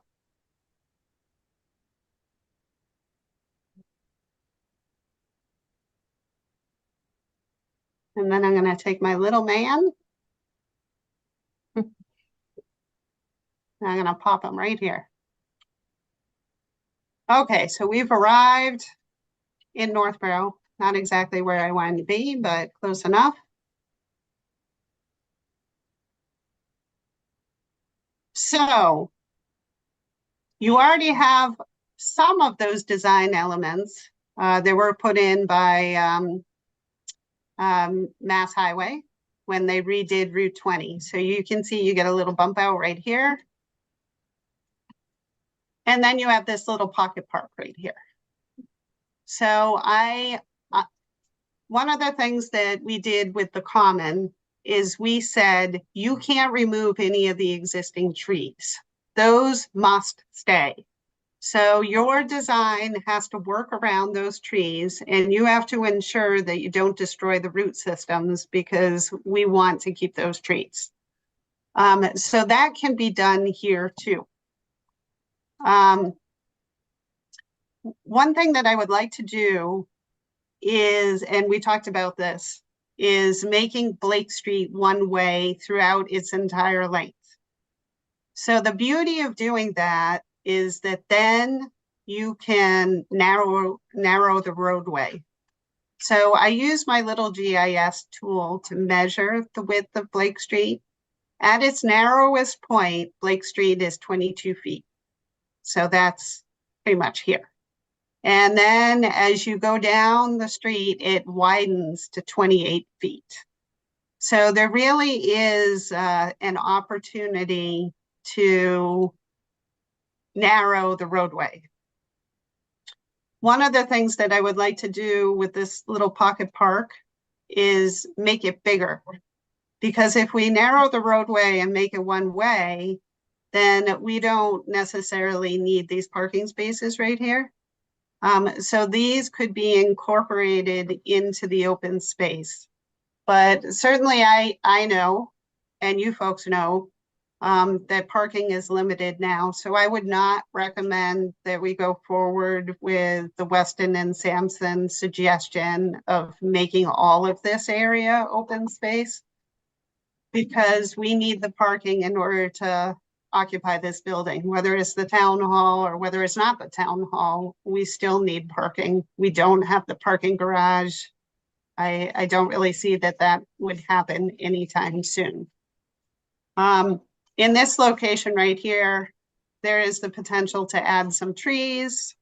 And then I'm going to take my little man. I'm going to pop him right here. Okay, so we've arrived in Northborough. Not exactly where I wanted to be, but close enough. So you already have some of those design elements that were put in by Mass Highway when they redid Route 20. So you can see you get a little bump out right here. And then you have this little pocket park right here. So one of the things that we did with the common is we said, you can't remove any of the existing trees. Those must stay. So your design has to work around those trees, and you have to ensure that you don't destroy the root systems because we want to keep those trees. So that can be done here too. One thing that I would like to do is, and we talked about this, is making Blake Street one way throughout its entire length. So the beauty of doing that is that then you can narrow the roadway. So I use my little GIS tool to measure the width of Blake Street. At its narrowest point, Blake Street is 22 feet. So that's pretty much here. And then as you go down the street, it widens to 28 feet. So there really is an opportunity to narrow the roadway. One of the things that I would like to do with this little pocket park is make it bigger. Because if we narrow the roadway and make it one way, then we don't necessarily need these parking spaces right here. So these could be incorporated into the open space. But certainly I know, and you folks know, that parking is limited now. So I would not recommend that we go forward with the Weston and Sampson suggestion of making all of this area open space, because we need the parking in order to occupy this building, whether it's the town hall or whether it's not the town hall. We still need parking. We don't have the parking garage I don't really see that that would happen anytime soon. In this location right here, there is the potential to add some trees.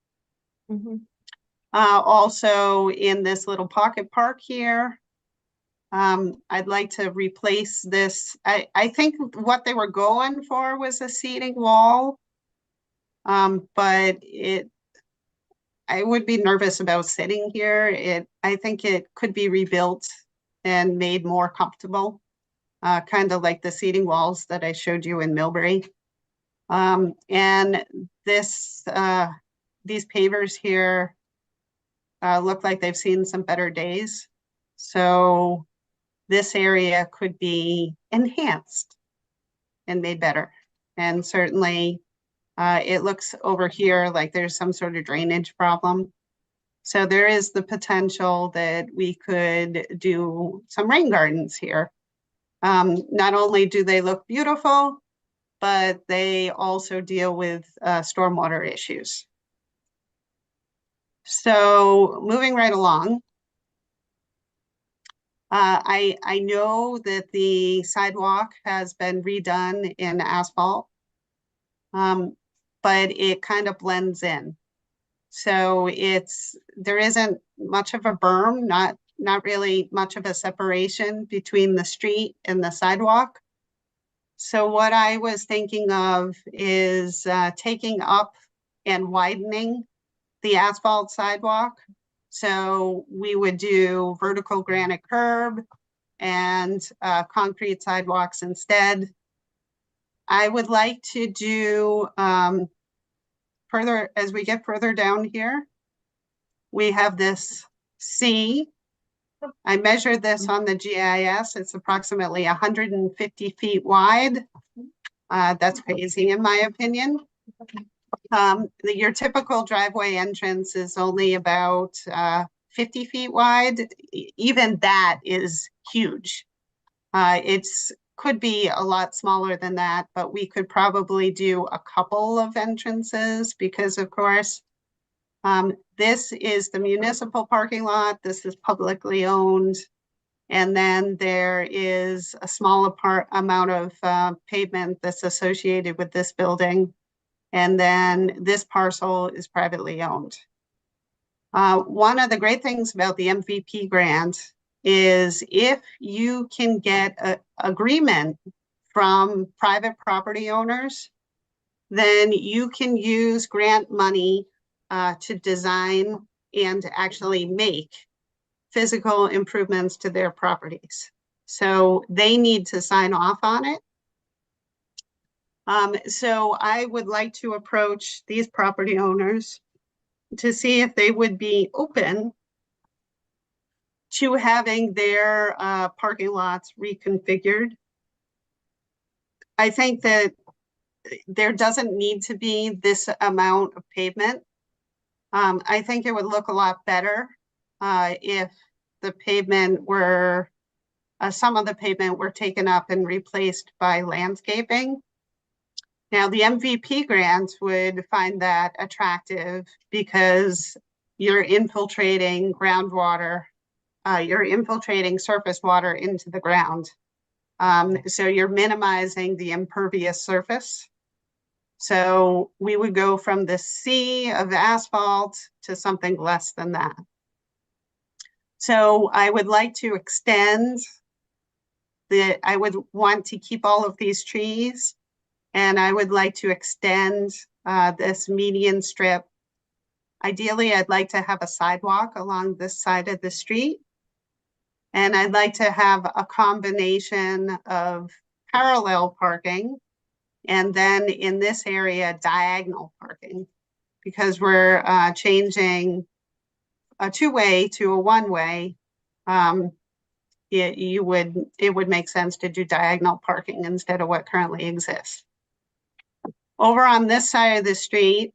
Also in this little pocket park here, I'd like to replace this. I think what they were going for was a seating wall. But I would be nervous about sitting here. I think it could be rebuilt and made more comfortable, kind of like the seating walls that I showed you in Millbury. And these pavers here look like they've seen some better days. So this area could be enhanced and made better. And certainly it looks over here like there's some sort of drainage problem. So there is the potential that we could do some rain gardens here. Not only do they look beautiful, but they also deal with stormwater issues. So moving right along, I know that the sidewalk has been redone in asphalt, but it kind of blends in. So there isn't much of a berm, not really much of a separation between the street and the sidewalk. So what I was thinking of is taking up and widening the asphalt sidewalk. So we would do vertical granite curb and concrete sidewalks instead. I would like to do further, as we get further down here, we have this C. I measured this on the GIS. It's approximately 150 feet wide. That's crazy in my opinion. Your typical driveway entrance is only about 50 feet wide. Even that is huge. Could be a lot smaller than that, but we could probably do a couple of entrances because of course, this is the municipal parking lot. This is publicly owned. And then there is a small amount of pavement that's associated with this building. And then this parcel is privately owned. One of the great things about the MVP grant is if you can get an agreement from private property owners, then you can use grant money to design and actually make physical improvements to their properties. So they need to sign off on it. So I would like to approach these property owners to see if they would be open to having their parking lots reconfigured. I think that there doesn't need to be this amount of pavement. I think it would look a lot better if the pavement were, some of the pavement were taken up and replaced by landscaping. Now, the MVP grants would find that attractive because you're infiltrating groundwater, you're infiltrating surface water into the ground. So you're minimizing the impervious surface. So we would go from the sea of asphalt to something less than that. So I would like to extend I would want to keep all of these trees, and I would like to extend this median strip. Ideally, I'd like to have a sidewalk along this side of the street. And I'd like to have a combination of parallel parking and then in this area, diagonal parking, because we're changing a two-way to a one-way. It would make sense to do diagonal parking instead of what currently exists. Over on this side of the street,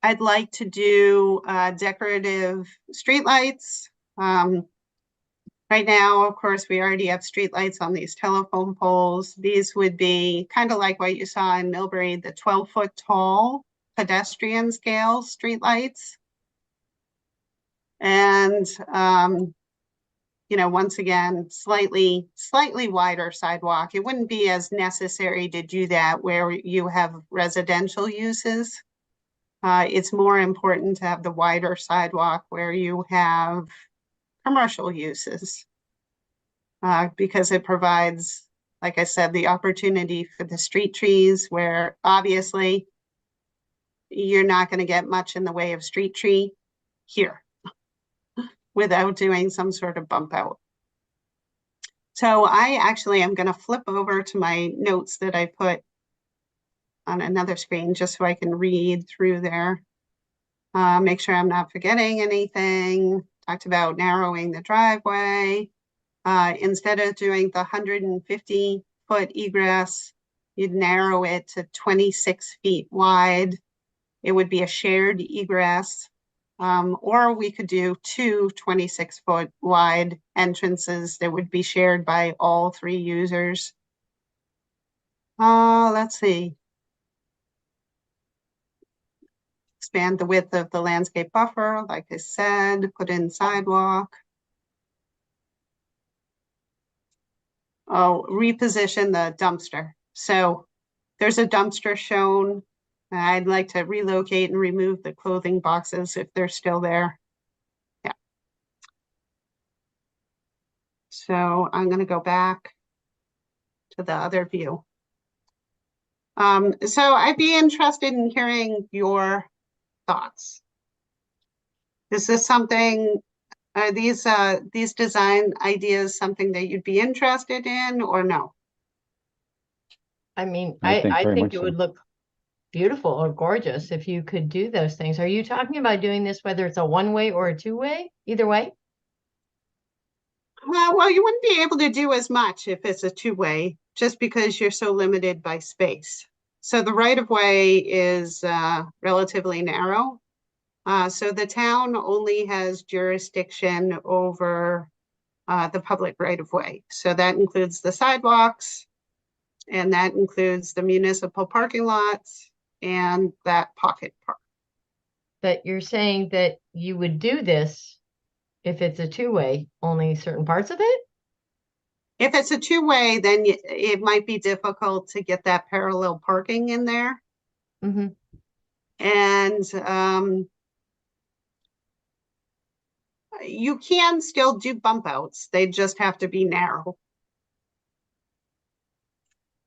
I'd like to do decorative streetlights. Right now, of course, we already have streetlights on these telephone poles. These would be kind of like what you saw in Millbury, the 12-foot tall pedestrian scale streetlights. And once again, slightly wider sidewalk. It wouldn't be as necessary to do that where you have residential uses. It's more important to have the wider sidewalk where you have commercial uses. Because it provides, like I said, the opportunity for the street trees where obviously you're not going to get much in the way of street tree here without doing some sort of bump out. So I actually am going to flip over to my notes that I put on another screen just so I can read through there. Make sure I'm not forgetting anything. Talked about narrowing the driveway. Instead of doing the 150-foot egress, you'd narrow it to 26 feet wide. It would be a shared egress. Or we could do two 26-foot wide entrances that would be shared by all three users. Let's see. Expand the width of the landscape buffer, like I said, put in sidewalk. Oh, reposition the dumpster. So there's a dumpster shown. I'd like to relocate and remove the clothing boxes if they're still there. Yeah. So I'm going to go back to the other view. So I'd be interested in hearing your thoughts. Is this something, are these design ideas something that you'd be interested in or no? I mean, I think I very think much it so. would look beautiful or gorgeous if you could do those things. Are you talking about doing this whether it's a one-way or a two-way? Either way? Well, you wouldn't be able to do as much if it's a two-way, just because you're so limited by space. So the right-of-way is relatively narrow. So the town only has jurisdiction over the public right-of-way. So that includes the sidewalks, and that includes the municipal parking lots and that pocket park. But you're saying that you would do this if it's a two-way, only certain parts of it? If it's a two-way, then it might be difficult to get that parallel parking in there. Mm-hmm. And you can still do bump outs. They just have to be narrow.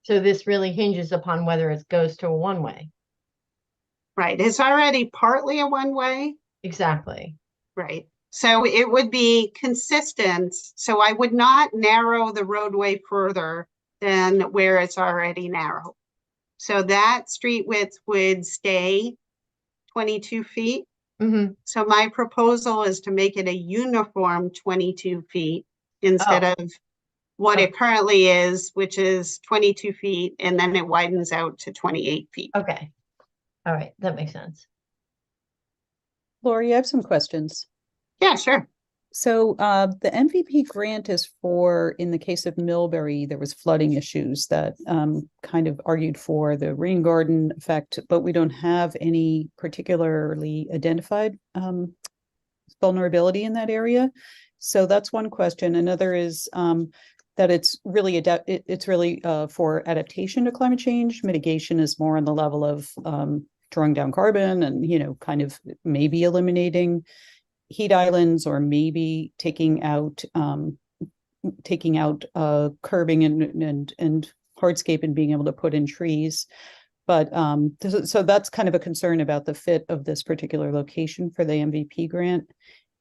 So this really hinges upon whether it goes to a one-way. Right. It's already partly a one-way. Exactly. Right. So it would be consistent. So I would not narrow the roadway further than where it's already narrow. So that street width would stay 22 feet. Mm-hmm. So my proposal is to make it a uniform 22 feet instead of what it currently is, which is 22 feet, and then it widens out to 28 feet. Okay. All right. That makes sense. Lori, I have some questions. Yeah, sure. So the MVP grant is for, in the case of Millbury, there was flooding issues that kind of argued for the rain garden effect, but we don't have any particularly identified vulnerability in that area. So that's one question. Another is that it's really for adaptation to climate change. Mitigation is more on the level of drawing down carbon and, kind of maybe eliminating heat islands or maybe taking out curbing and hardscape and being able to put in trees. But so that's kind of a concern about the fit of this particular location for the MVP grant.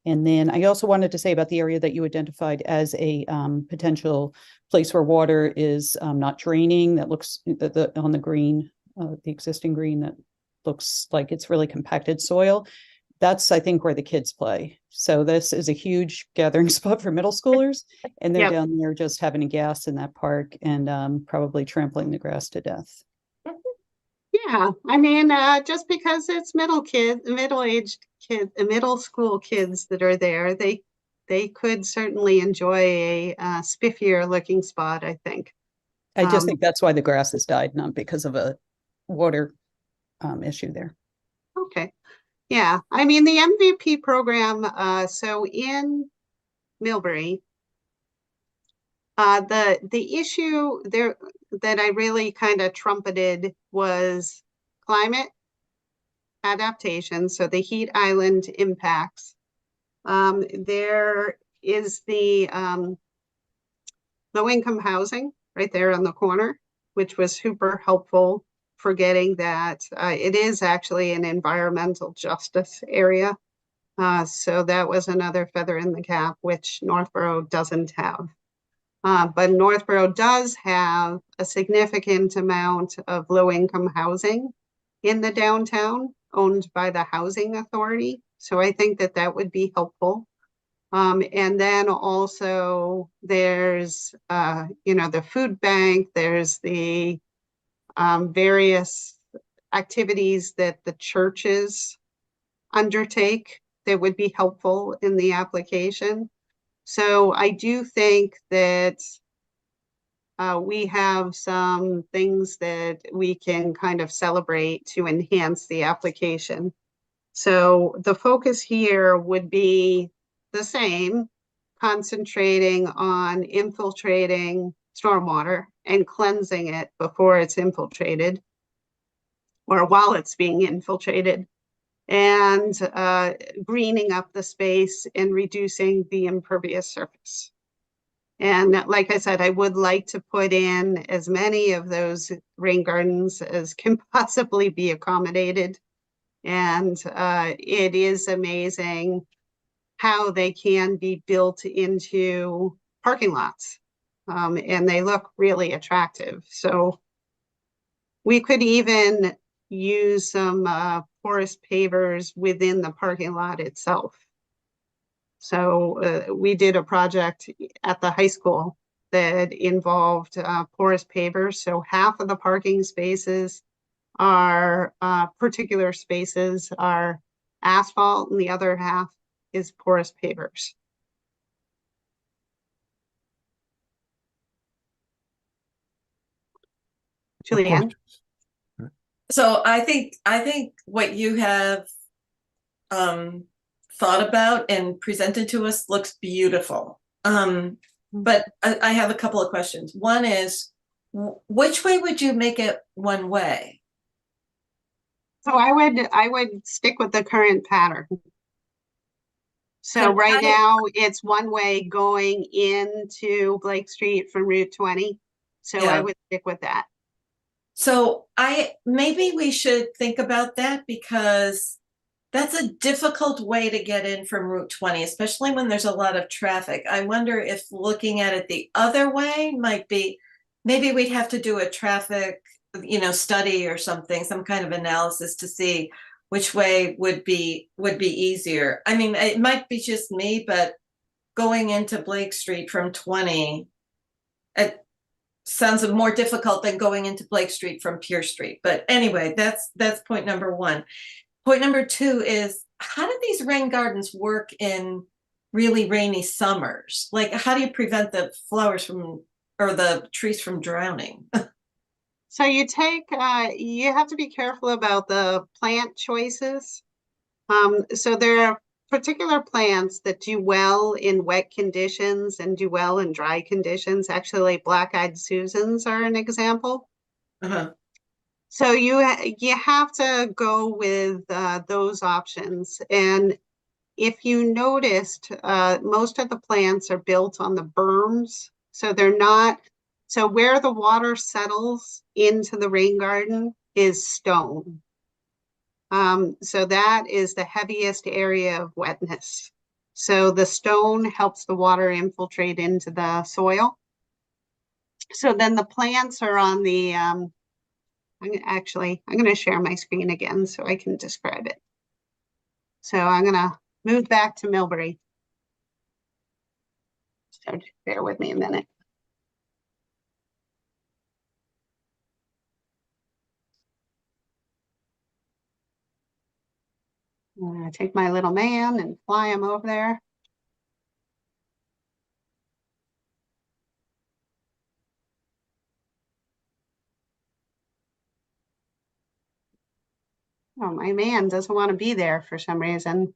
And then I also wanted to say about the area that you identified as a potential place where water is not draining, that looks on the green, the existing green, that looks like it's really compacted soil. That's, I think, where the kids play. So this is a huge gathering spot for middle schoolers, and they're down there just having a gas in that park and probably trampling the grass to death. Yeah, I mean, just because it's middle-aged kids, middle school kids that are there, they could certainly enjoy a spiffier looking spot, I think. I just think that's why the grass has died, not because of a water issue there. Okay. Yeah, I mean, the MVP program, so in Millbury, The issue there that I really kind of trumpeted was climate adaptation, so the heat island impacts. There is the low-income housing right there on the corner, which was super helpful for getting that. It is actually an environmental justice area. So that was another feather in the cap, which Northborough doesn't have. But Northborough does have a significant amount of low-income housing in the downtown owned by the Housing Authority. So I think that that would be helpful. And then also there's, the food bank, there's the various activities that the churches undertake that would be helpful in the application. So I do think that we have some things that we can kind of celebrate to enhance the application. So the focus here would be the same, concentrating on infiltrating stormwater and cleansing it before it's infiltrated or while it's being infiltrated, and greening up the space and reducing the impervious surface. And like I said, I would like to put in as many of those rain gardens as can possibly be accommodated. And it is amazing how they can be built into parking lots. And they look really attractive. So we could even use some porous pavers within the parking lot itself. So we did a project at the high school that involved porous pavers. So half of the parking spaces are particular spaces are asphalt and the other half is porous pavers. Julianne? So I think what you have thought about and presented to us looks beautiful. But I have a couple of questions. One is, which way would you make it one way? So I would stick with the current pattern. So right now it's one way going into Blake Street from Route 20. So Yeah. I would stick with that. So maybe we should think about that, because that's a difficult way to get in from Route 20, especially when there's a lot of traffic. I wonder if looking at it the other way might be, maybe we'd have to do a traffic, study or something, some kind of analysis to see which way would be easier. I mean, it might be just me, but going into Blake Street from 20, it sounds more difficult than going into Blake Street from Pierce Street. But anyway, that's point number one. Point number two is, how do these rain gardens work in really rainy summers? Like, how do you prevent the flowers from, or the trees from drowning? So you have to be careful about the plant choices. So there are particular plants that do well in wet conditions and do well in dry conditions. Actually, black-eyed Susans are an example. Uh-huh. So you have to go with those options. And if you noticed, most of the plants are built on the berms. So they're not, so where the water settles into the rain garden is stone. So that is the heaviest area of wetness. So the stone helps the water infiltrate into the soil. So then the plants are on the, I'm going to share my screen again so I can describe it. So I'm going to move back to Millbury. So bear with me a minute. I'm going to take my little man and fly him over there. Oh, my man doesn't want to be there for some reason.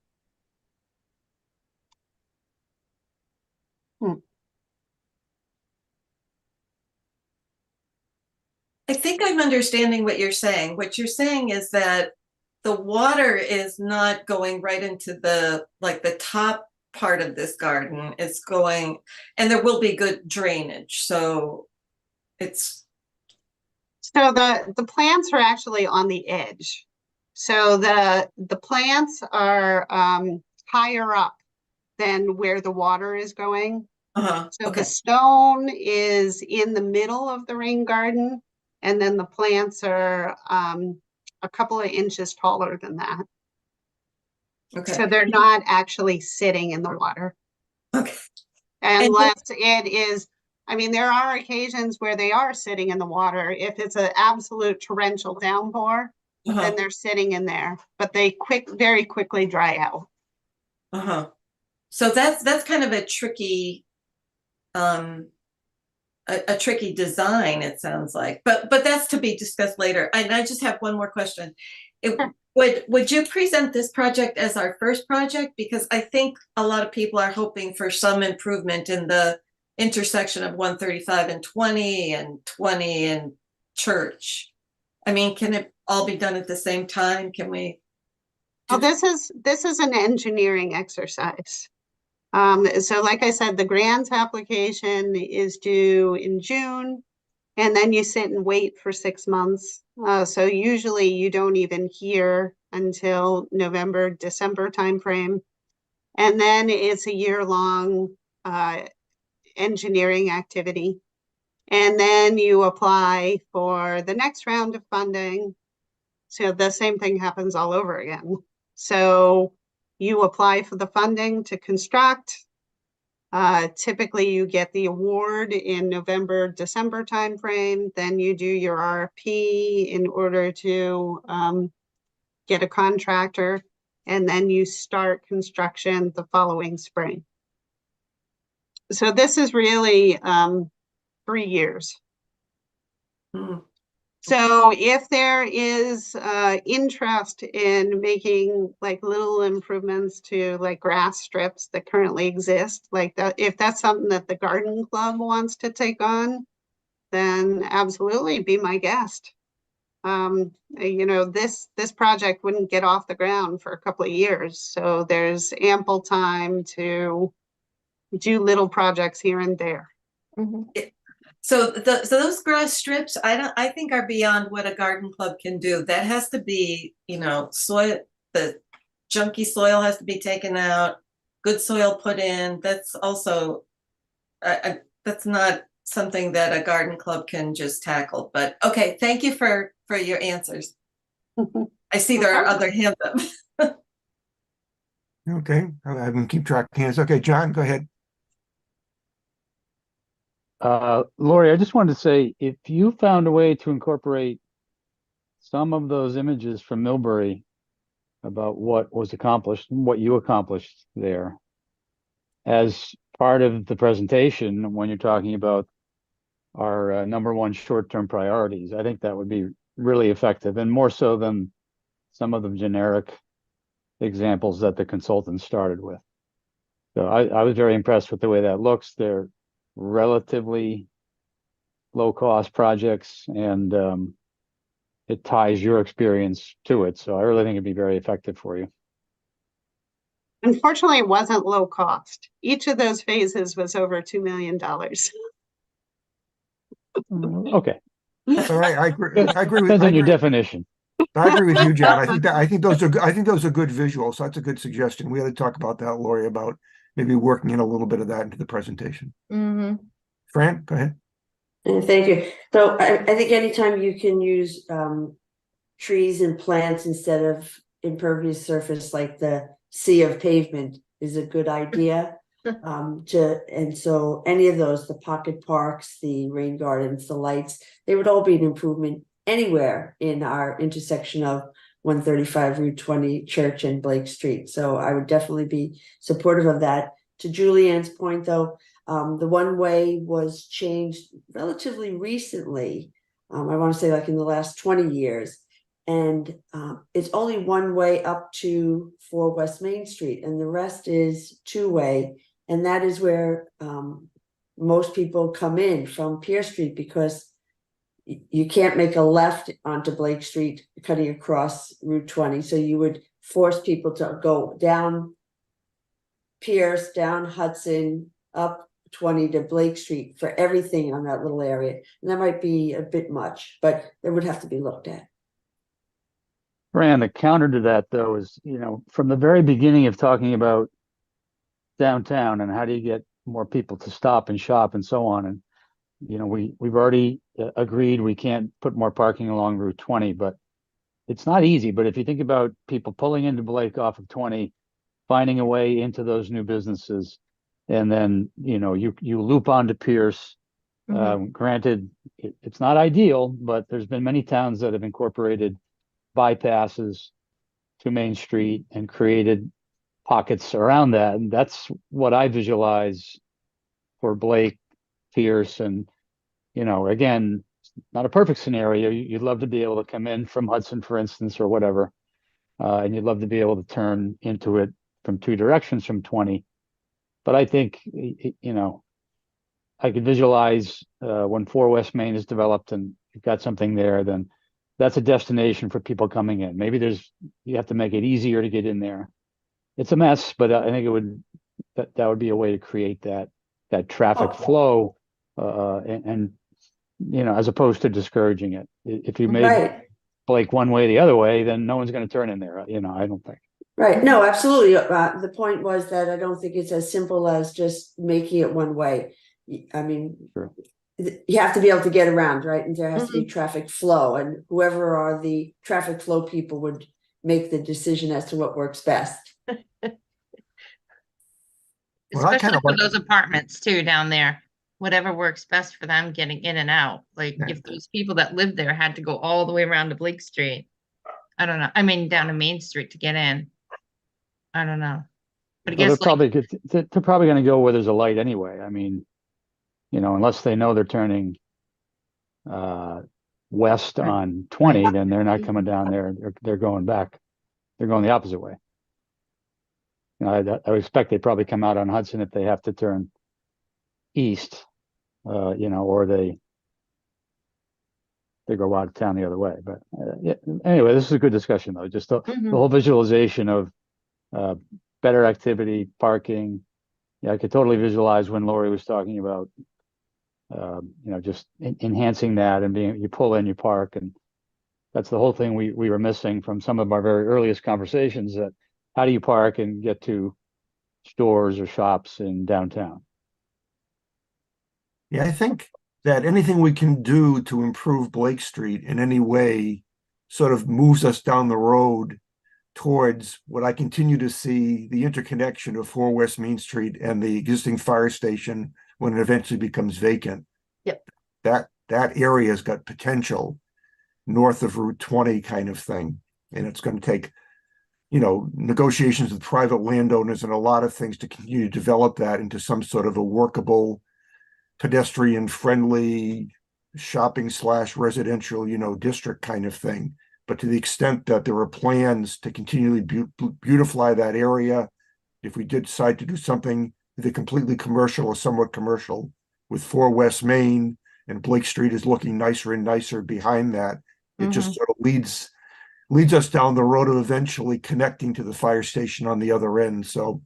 I think I'm understanding what you're saying. What you're saying is that the water is not going right into the, like the top part of this garden. It's going, and there will be good drainage, so it's, So the plants are actually on the edge. So the plants are higher up than where the water is going. So the okay, stone is in the middle of the rain garden, and then the plants are a couple of inches taller than that. So okay, they're not actually sitting in the water. okay. And Unless it is, I mean, there are occasions where they are sitting in the water. If it's an absolute torrential downpour, then they're sitting in there, but they very quickly dry out. So that's kind of a tricky, a tricky design, it sounds like, but that's to be discussed later. And I just have one more question. Would you present this project as our first project? Because I think a lot of people are hoping for some improvement in the intersection of 135 and 20 and Church. I mean, can it all be done at the same time? Can we? Well, this is an engineering exercise. So like I said, the grants application is due in June, and then you sit and wait for 6 months. So usually you don't even hear until November, December timeframe. And then it's a year-long engineering activity. And then you apply for the next round of funding. So the same thing happens all over again. So you apply for the funding to construct. Typically you get the award in November, December timeframe. Then you do your RFP in order to get a contractor, and then you start construction the following spring. So this is really 3 years. So if there is interest in making like little improvements to like grass strips that currently exist, like that, if that's something that the garden club wants to take on, then absolutely be my guest. You know, this project wouldn't get off the ground for a couple of years, so there's ample time to do little projects here and there. So those grass strips, I think are beyond what a garden club can do. That has to be, you know, soil, the junky soil has to be taken out, good soil put in. That's also, that's not something that a garden club can just tackle. But okay, thank you for your answers. I see there are other hands up. Okay, I can keep track of hands. Okay, John, go ahead. Lori, I just wanted to say, if you found a way to incorporate some of those images from Millbury about what was accomplished and what you accomplished there as part of the presentation when you're talking about our number one short-term priorities, I think that would be really effective, and more so than some of the generic examples that the consultant started with. So I was very impressed with the way that looks. They're relatively low-cost projects, and it ties your experience to it. So I really think it'd be very effective for you. Unfortunately, it wasn't low cost. Each of those phases was over $2 million. Okay. All right, I agree. I agree with. Depends I on your agree. definition. I agree with you, John. I think those are good visuals. So that's a good suggestion. We had to talk about that, Lori, about maybe working in a little bit of that into the presentation. Fran, go ahead. Thank you. So I think anytime you can use trees and plants instead of impervious surface like the sea of pavement is a good idea. And so any of those, the pocket parks, the rain gardens, the lights, they would all be an improvement anywhere in our intersection of 135 Route 20 Church and Blake Street. So I would definitely be supportive of that. To Julianne's point though, the one way was changed relatively recently. I want to say like in the last 20 years. And it's only one way up to 4 West Main Street, and the rest is 2-way. And that is where most people come in from Pier Street, because you can't make a left onto Blake Street cutting across Route 20, so you would force people to go down Pierce, down Hudson, up 20 to Blake Street for everything on that little area. And that might be a bit much, but it would have to be looked at. Fran, the counter to that though is, you know, from the very beginning of talking about downtown and how do you get more people to stop and shop and so on. And, you know, we've already agreed we can't put more parking along Route 20, but it's not easy. But if you think about people pulling into Blake off of 20, finding a way into those new businesses, and then, you know, you loop onto Pierce. Granted, it's not ideal, but there's been many towns that have incorporated bypasses to Main Street and created pockets around that. And that's what I visualize for Blake, Pierce, and, you know, again, not a perfect scenario. You'd love to be able to come in from Hudson, for instance, or whatever. And you'd love to be able to turn into it from two directions from 20. But I think, you know, I could visualize when 4 West Main is developed and you've got something there, then that's a destination for people coming in. Maybe you have to make it easier to get in there. It's a mess, but I think that would be a way to create that traffic flow, and you know, as opposed to discouraging it. If you made Blake one way the other way, then no one's going to turn in there. You know, I don't think. Right. No, absolutely. The point was that I don't think it's as simple as just making it one way. I mean, Sure. You have to be able to get around, right? And there has to be traffic flow, and whoever are the traffic flow people would make the decision as to what works best. Well, I Especially kinda for like- those apartments too down there, whatever works best for them getting in and out. Like Yeah. if those people that live there had to go all the way around to Blake Street, I don't know. I mean, down to Main Street to get in. I don't know. But I Well, guess they're probably going to go where there's a light anyway. I mean, you know, unless they know they're turning west on 20, then they're not coming down there. They're going back. They're going the opposite way. You know, I would expect they probably come out on Hudson if they have to turn east, you know, or they go out of town the other way. But yeah, anyway, this is a good discussion though. Just the whole visualization of better activity, parking. Yeah, I could totally visualize when Lori was talking about, you know, just enhancing that and you pull in, you park, and that's the whole thing we were missing from some of our very earliest conversations. That how do you park and get to stores or shops in downtown? Yeah, I think that anything we can do to improve Blake Street in any way sort of moves us down the road towards what I continue to see, the interconnection of 4 West Main Street and the existing fire station when it eventually becomes vacant. Yep. That area's got potential north of Route 20 kind of thing. And it's going to take, you know, negotiations with private landowners and a lot of things to continue to develop that into some sort of a workable, pedestrian friendly shopping / residential, you know, district kind of thing. But to the extent that there are plans to continually beautify that area, if we did decide to do something either completely commercial or somewhat commercial with 4 West Main, and Blake Street is looking nicer and nicer behind that, it just sort of leads us down the road of eventually connecting to the fire station on the other end. So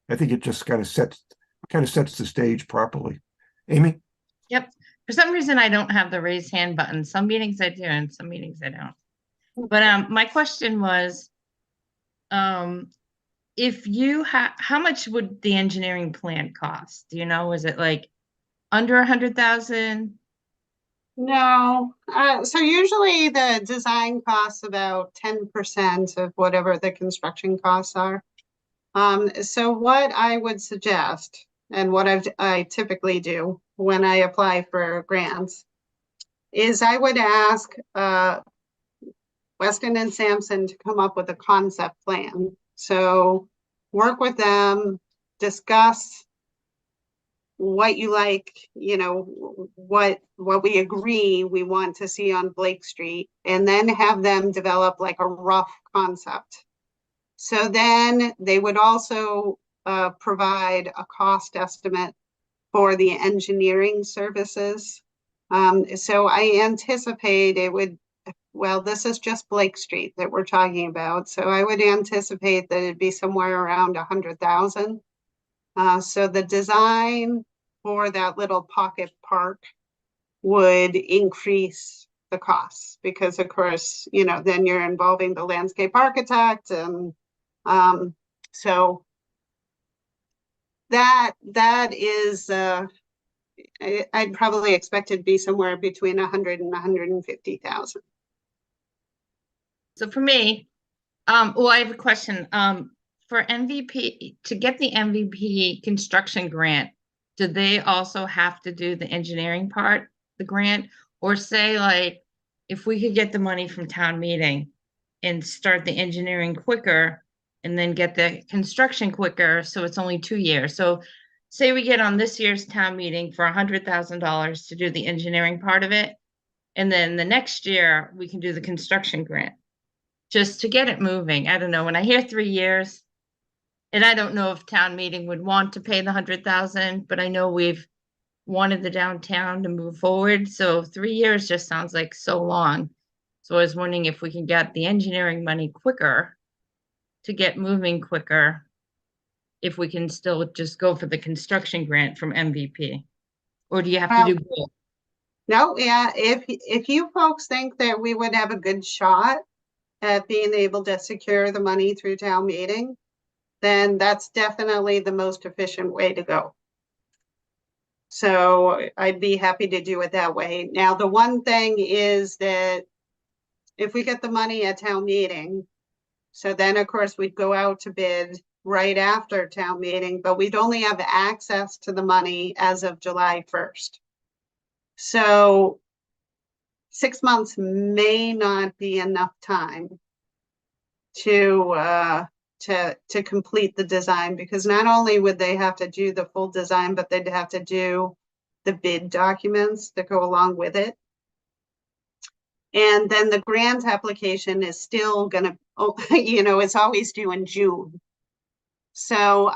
I think it just kind of sets the stage properly. Amy? Yep. For some reason, I don't have the raise hand button. Some meetings I do and some meetings I don't. But my question was, if you how much would the engineering plan cost? Do you know? Is it like under 100,000? No, so usually the design costs about 10% of whatever the construction costs are. So what I would suggest, and what I typically do when I apply for grants, is I would ask Weston and Sampson to come up with a concept plan. So work with them, discuss what you like, you know, what we agree we want to see on Blake Street, and then have them develop like a rough concept. So then they would also provide a cost estimate for the engineering services So I anticipate it would, well, this is just Blake Street that we're talking about, so I would anticipate that it'd be somewhere around 100,000. So the design for that little pocket park would increase the costs because of course, you know, then you're involving the landscape architect and so that is I'd probably expect it to be somewhere between 100 and 150,000. So for me, well, I have a question. For MVP, to get the MVP construction grant, do they also have to do the engineering part, the grant? Or say like, if we could get the money from town meeting and start the engineering quicker and then get the construction quicker, so it's only 2 years. So say we get on this year's town meeting for $100,000 to do the engineering part of it. And then the next year we can do the construction grant. Just to get it moving. I don't know, when I hear 3 years, and I don't know if town meeting would want to pay the 100,000, but I know we've wanted the downtown to move forward, so 3 years just sounds like so long. So I was wondering if we can get the engineering money quicker to get moving quicker, if we can still just go for the construction grant from MVP, or do you have to do both? No, yeah, if you folks think that we would have a good shot at being able to secure the money through town meeting, then that's definitely the most efficient way to go. So I'd be happy to do it that way. Now, the one thing is that if we get the money at town meeting, so then of course we'd go out to bid right after town meeting, but we'd only have access to the money as of July 1st. So 6 months may not be enough time to complete the design, because not only would they have to do the full design, but they'd have to do the bid documents that go along with it. And then the grant application is still gonna, you know, it's always due in June. So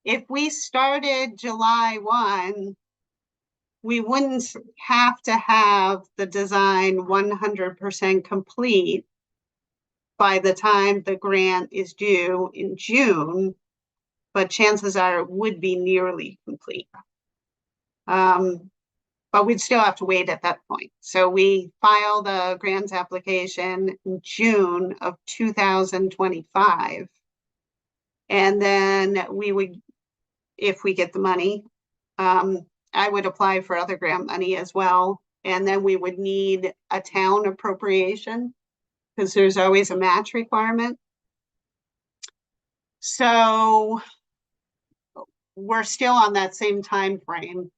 if we started July 1, we wouldn't have to have the design 100% complete by the time the grant is due in June, but chances are it would be nearly complete. But we'd still have to wait at that point. So we file the grant application in June of 2025. And then we would, if we get the money, I would apply for other grant money as well. And then we would need a town appropriation because there's always a match requirement. So we're still on that same time frame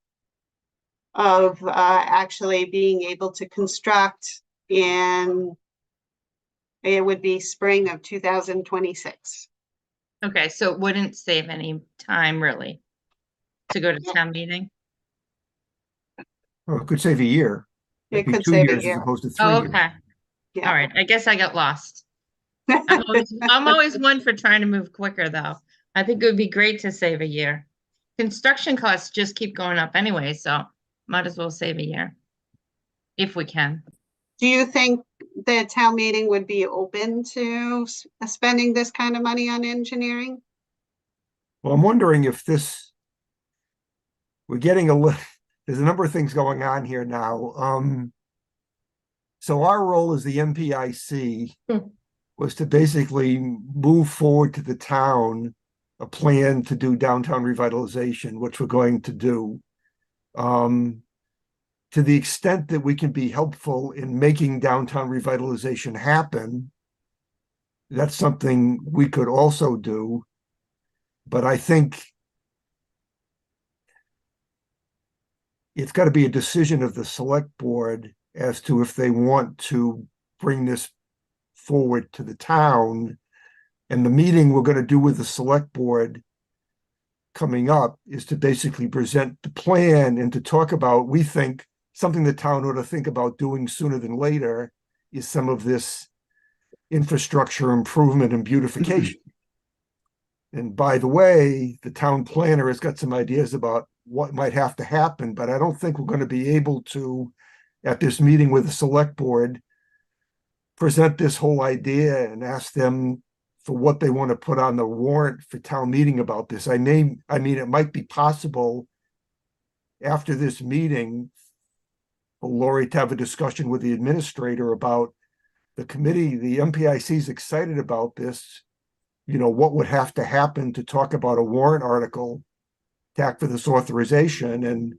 of actually being able to construct in, it would be spring of 2026. Okay, so it wouldn't save any time really to go to town meeting? Well, it could save a year. It It'd be could 2 save a years year. as opposed to 3 Oh, years. okay. Yeah. All right, I guess I got lost. I'm always one for trying to move quicker, though. I think it would be great to save a year. Construction costs just keep going up anyway, so might as well save a year. If we can. Do you think the town meeting would be open to spending this kind of money on engineering? Well, I'm wondering if this, we're getting there's a number of things going on here now. So our role as the MPIC was to basically move forward to the town a plan to do downtown revitalization, which we're going to do. To the extent that we can be helpful in making downtown revitalization happen, that's something we could also do. But I think it's got to be a decision of the select board as to if they want to bring this forward to the town. And the meeting we're going to do with the select board coming up is to basically present the plan and to talk about, we think, something the town ought to think about doing sooner than later is some of this infrastructure improvement and beautification. And by the way, the town planner has got some ideas about what might have to happen, but I don't think we're going to be able to at this meeting with the select board, present this whole idea and ask them for what they want to put on the warrant for town meeting about this. I mean, it might be possible after this meeting for Lori to have a discussion with the administrator about the committee. The MPIC is excited about this. You know, what would have to happen to talk about a warrant article tack for this authorization, and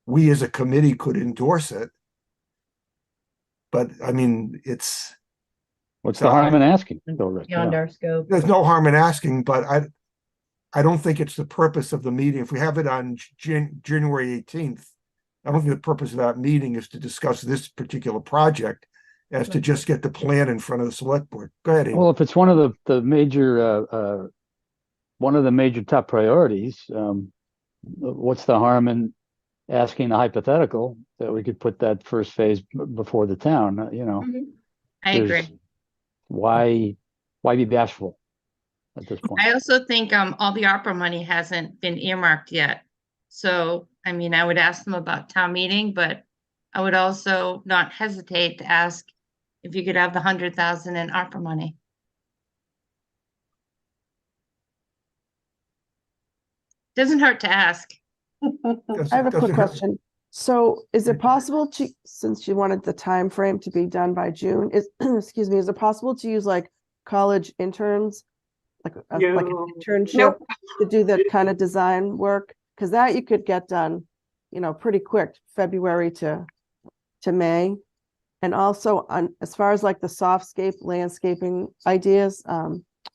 we as a committee could endorse it. But I mean, it's What's the harm in asking? Though, Rick? Beyond Yeah. our scope. there's no harm in asking, but I don't think it's the purpose of the meeting. If we have it on January 18th, I don't think the purpose of that meeting is to discuss this particular project, as to just get the plan in front of the select board. Go ahead, Amy. Well, if it's one of the major top priorities, what's the harm in asking a hypothetical that we could put that first phase before the town? You know, I agree. there's- Why be bashful at this point? I also think all the ARPA money hasn't been earmarked yet. So, I mean, I would ask them about town meeting, but I would also not hesitate to ask if you could have the 100,000 in ARPA money. Doesn't hurt to ask. I have a quick question. So is it possible to, since you wanted the time frame to be done by June, is, excuse me, is it possible to use like college interns? Like an No. internship Nope. to do that kind of design work? Because that you could get done, you know, pretty quick, February to May. And also on, as far as like the softscape landscaping ideas,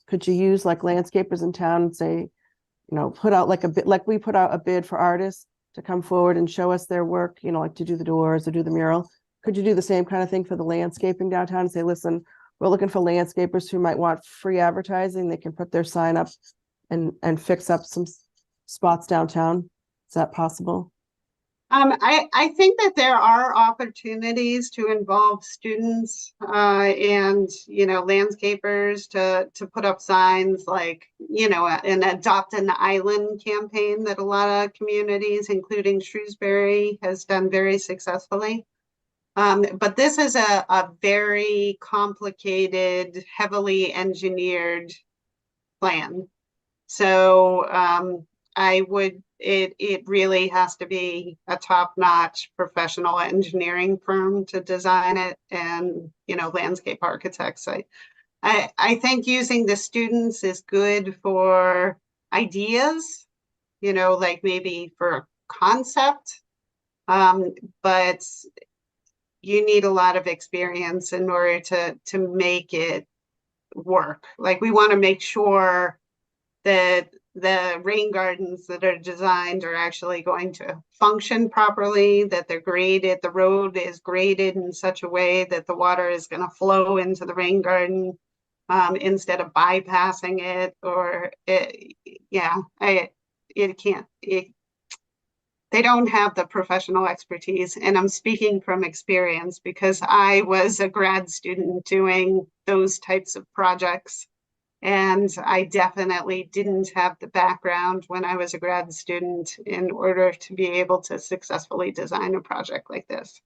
could you use like landscapers in town and say, you know, put out like a bit, like we put out a bid for artists to come forward and show us their work, you know, like to do the doors or do the mural. Could you do the same kind of thing for the landscaping downtown and say, listen, we're looking for landscapers who might want free advertising. They can put their sign up and fix up some spots downtown. Is that possible? I think that there are opportunities to involve students and, you know, landscapers to put up signs like, you know, an Adopt an Island campaign that a lot of communities, including Shrewsbury, has done very successfully. But this is a very complicated, heavily engineered plan. So it really has to be a top-notch professional engineering firm to design it, and, you know, landscape architects. I think using the students is good for ideas, you know, like maybe for a concept, but you need a lot of experience in order to make it work. Like, we want to make sure that the rain gardens that are designed are actually going to function properly, that they're graded, the road is graded in such a way that the water is going to flow into the rain garden instead of bypassing it, or they don't have the professional expertise. And I'm speaking from experience because I was a grad student doing those types of projects. And I definitely didn't have the background when I was a grad student in order to be able to successfully design a project like this.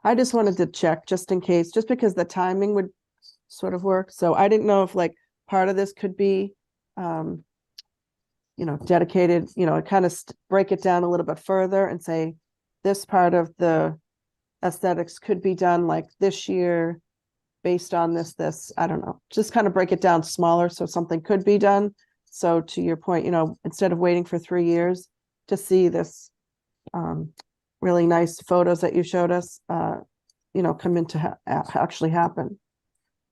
I just wanted to check just in case, just because the timing would sort of work. So I didn't know if like part of this could be, you know, dedicated, you know, kind of break it down a little bit further and say this part of the aesthetics could be done like this year based on this, I don't know, just kind of break it down smaller so something could be done. So to your point, you know, instead of waiting for 3 years to see this really nice photos that you showed us, you know, come into actually happen.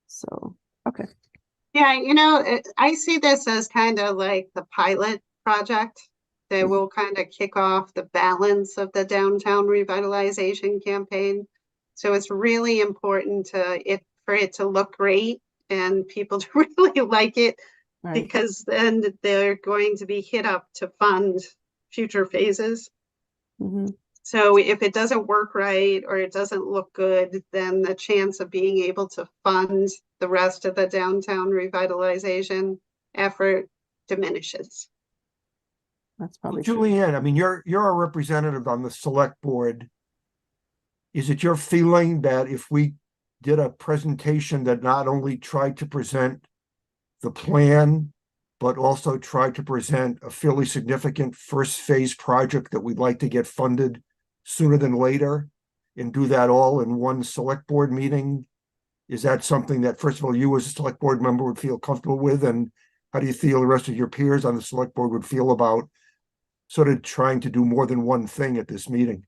So, okay. Yeah, you know, I see this as kind of like the pilot project that will kind of kick off the balance of the downtown revitalization campaign. So it's really important for it to look great and people to really like it, Right. because then they're going to be hit up to fund future phases. Mhm. So if it doesn't work right or it doesn't look good, then the chance of being able to fund the rest of the downtown revitalization effort diminishes. That's Well, probably true. Julianne, I mean, you're a representative on the select board. Is it your feeling that if we did a presentation that not only tried to present the plan, but also tried to present a fairly significant first phase project that we'd like to get funded sooner than later, and do that all in one select board meeting? Is that something that, first of all, you as a select board member would feel comfortable with? And how do you feel the rest of your peers on the select board would feel about sort of trying to do more than one thing at this meeting?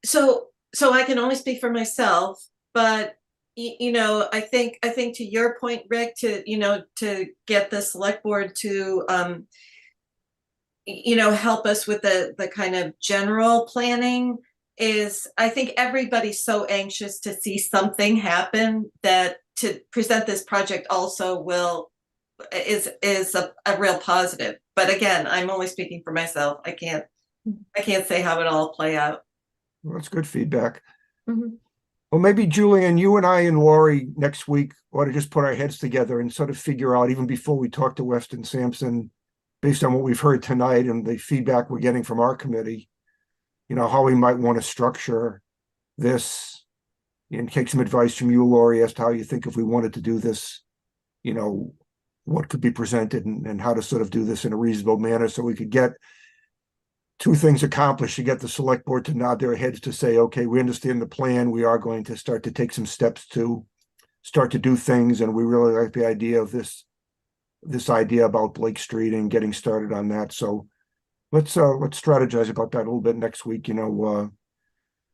So I can only speak for myself, but you know, I think to your point, Rick, to get the select board to help us with the kind of general planning is, I think everybody's so anxious to see something happen that to present this project also is a real positive. But again, I'm only speaking for myself. I can't say how it all play out. Well, that's good feedback. Mhm. Well, maybe Julian, you and I and Lori next week ought to just put our heads together and sort of figure out, even before we talk to Weston Sampson, based on what we've heard tonight and the feedback we're getting from our committee, how we might want to structure this, and take some advice from you, Lori, as to how you think, if we wanted to do this, what could be presented, and how to sort of do this in a reasonable manner so we could get two things accomplished: to get the select board to nod their heads to say, okay, we understand the plan, we are going to start to take some steps to start to do things, and we really like the idea of this idea about Blake Street and getting started on that. So let's strategize about that a little bit next week.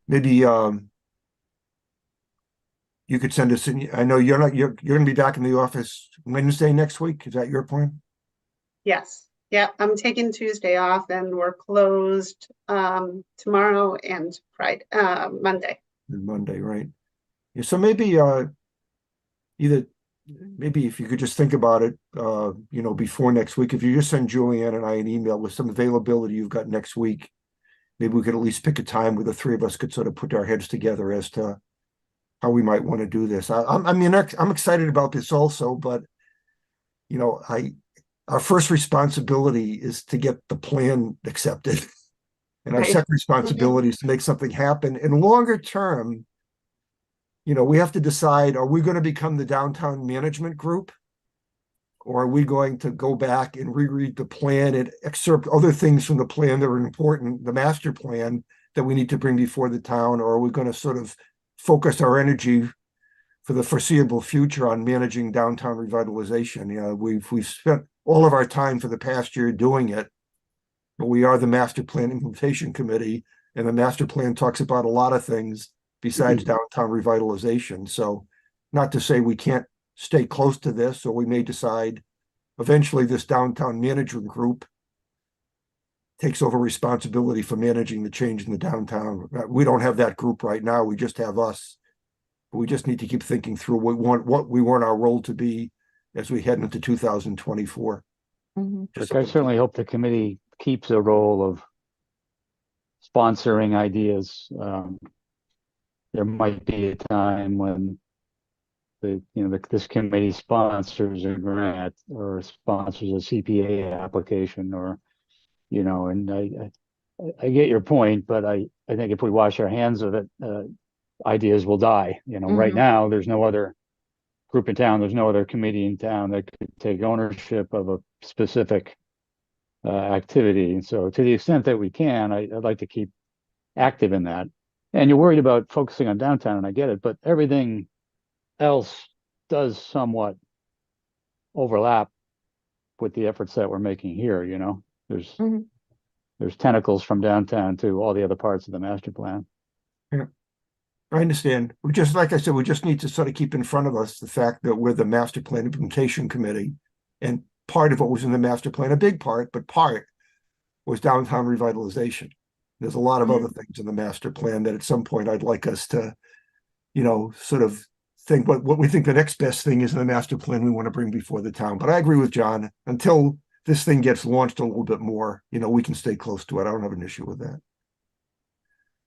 Maybe you could send us in. I know you're going to be back in the office Wednesday next week. Is that your plan? Yes. Yeah, I'm taking Tuesday off, and we're closed tomorrow and Friday, Monday. Monday, right? Yeah, so maybe maybe if you could just think about it, before next week, if you just send Julianne and I an email with some availability you've got next week, maybe we could at least pick a time where the three of us could sort of put our heads together as to how we might want to do this. I'm excited about this also, but our first responsibility is to get the plan accepted. And our Right. second responsibility is to make something happen. And longer term, we have to decide, are we going to become the downtown management group? Or are we going to go back and reread the plan and excerpt other things from the plan that are important, the master plan, that we need to bring before the town? Or are we going to sort of focus our energy for the foreseeable future on managing downtown revitalization? We've spent all of our time for the past year doing it, but we are the master plan implementation committee, and the master plan talks about a lot of things besides downtown revitalization. So not to say we can't stay close to this, or we may decide eventually this downtown management group takes over responsibility for managing the change in the downtown. We don't have that group right now. We just have us. But we just need to keep thinking through what we want our role to be as we head into 2024. Look, I certainly hope the committee keeps a role of sponsoring ideas. There might be a time when this committee sponsors a grant or sponsors a CPA application, or and I get your point, but I think if we wash our hands of it, ideas will die. Right now there's no other group in town, there's no other committee in town that could take ownership of a specific activity. And so to the extent that we can, I'd like to keep active in that. And you're worried about focusing on downtown, and I get it, but everything else does somewhat overlap with the efforts that we're making here. There's tentacles from downtown to all the other parts of the master plan. Yeah, I understand. Like I said, we just need to sort of keep in front of us the fact that we're the master plan implementation committee, and part of what was in the master plan, a big part, but part was downtown revitalization. There's a lot of other things in the master plan that at some point I'd like us to, sort of think what we think the next best thing is in the master plan we want to bring before the town. But I agree with John, until this thing gets launched a little bit more, we can stay close to it. I don't have an issue with that.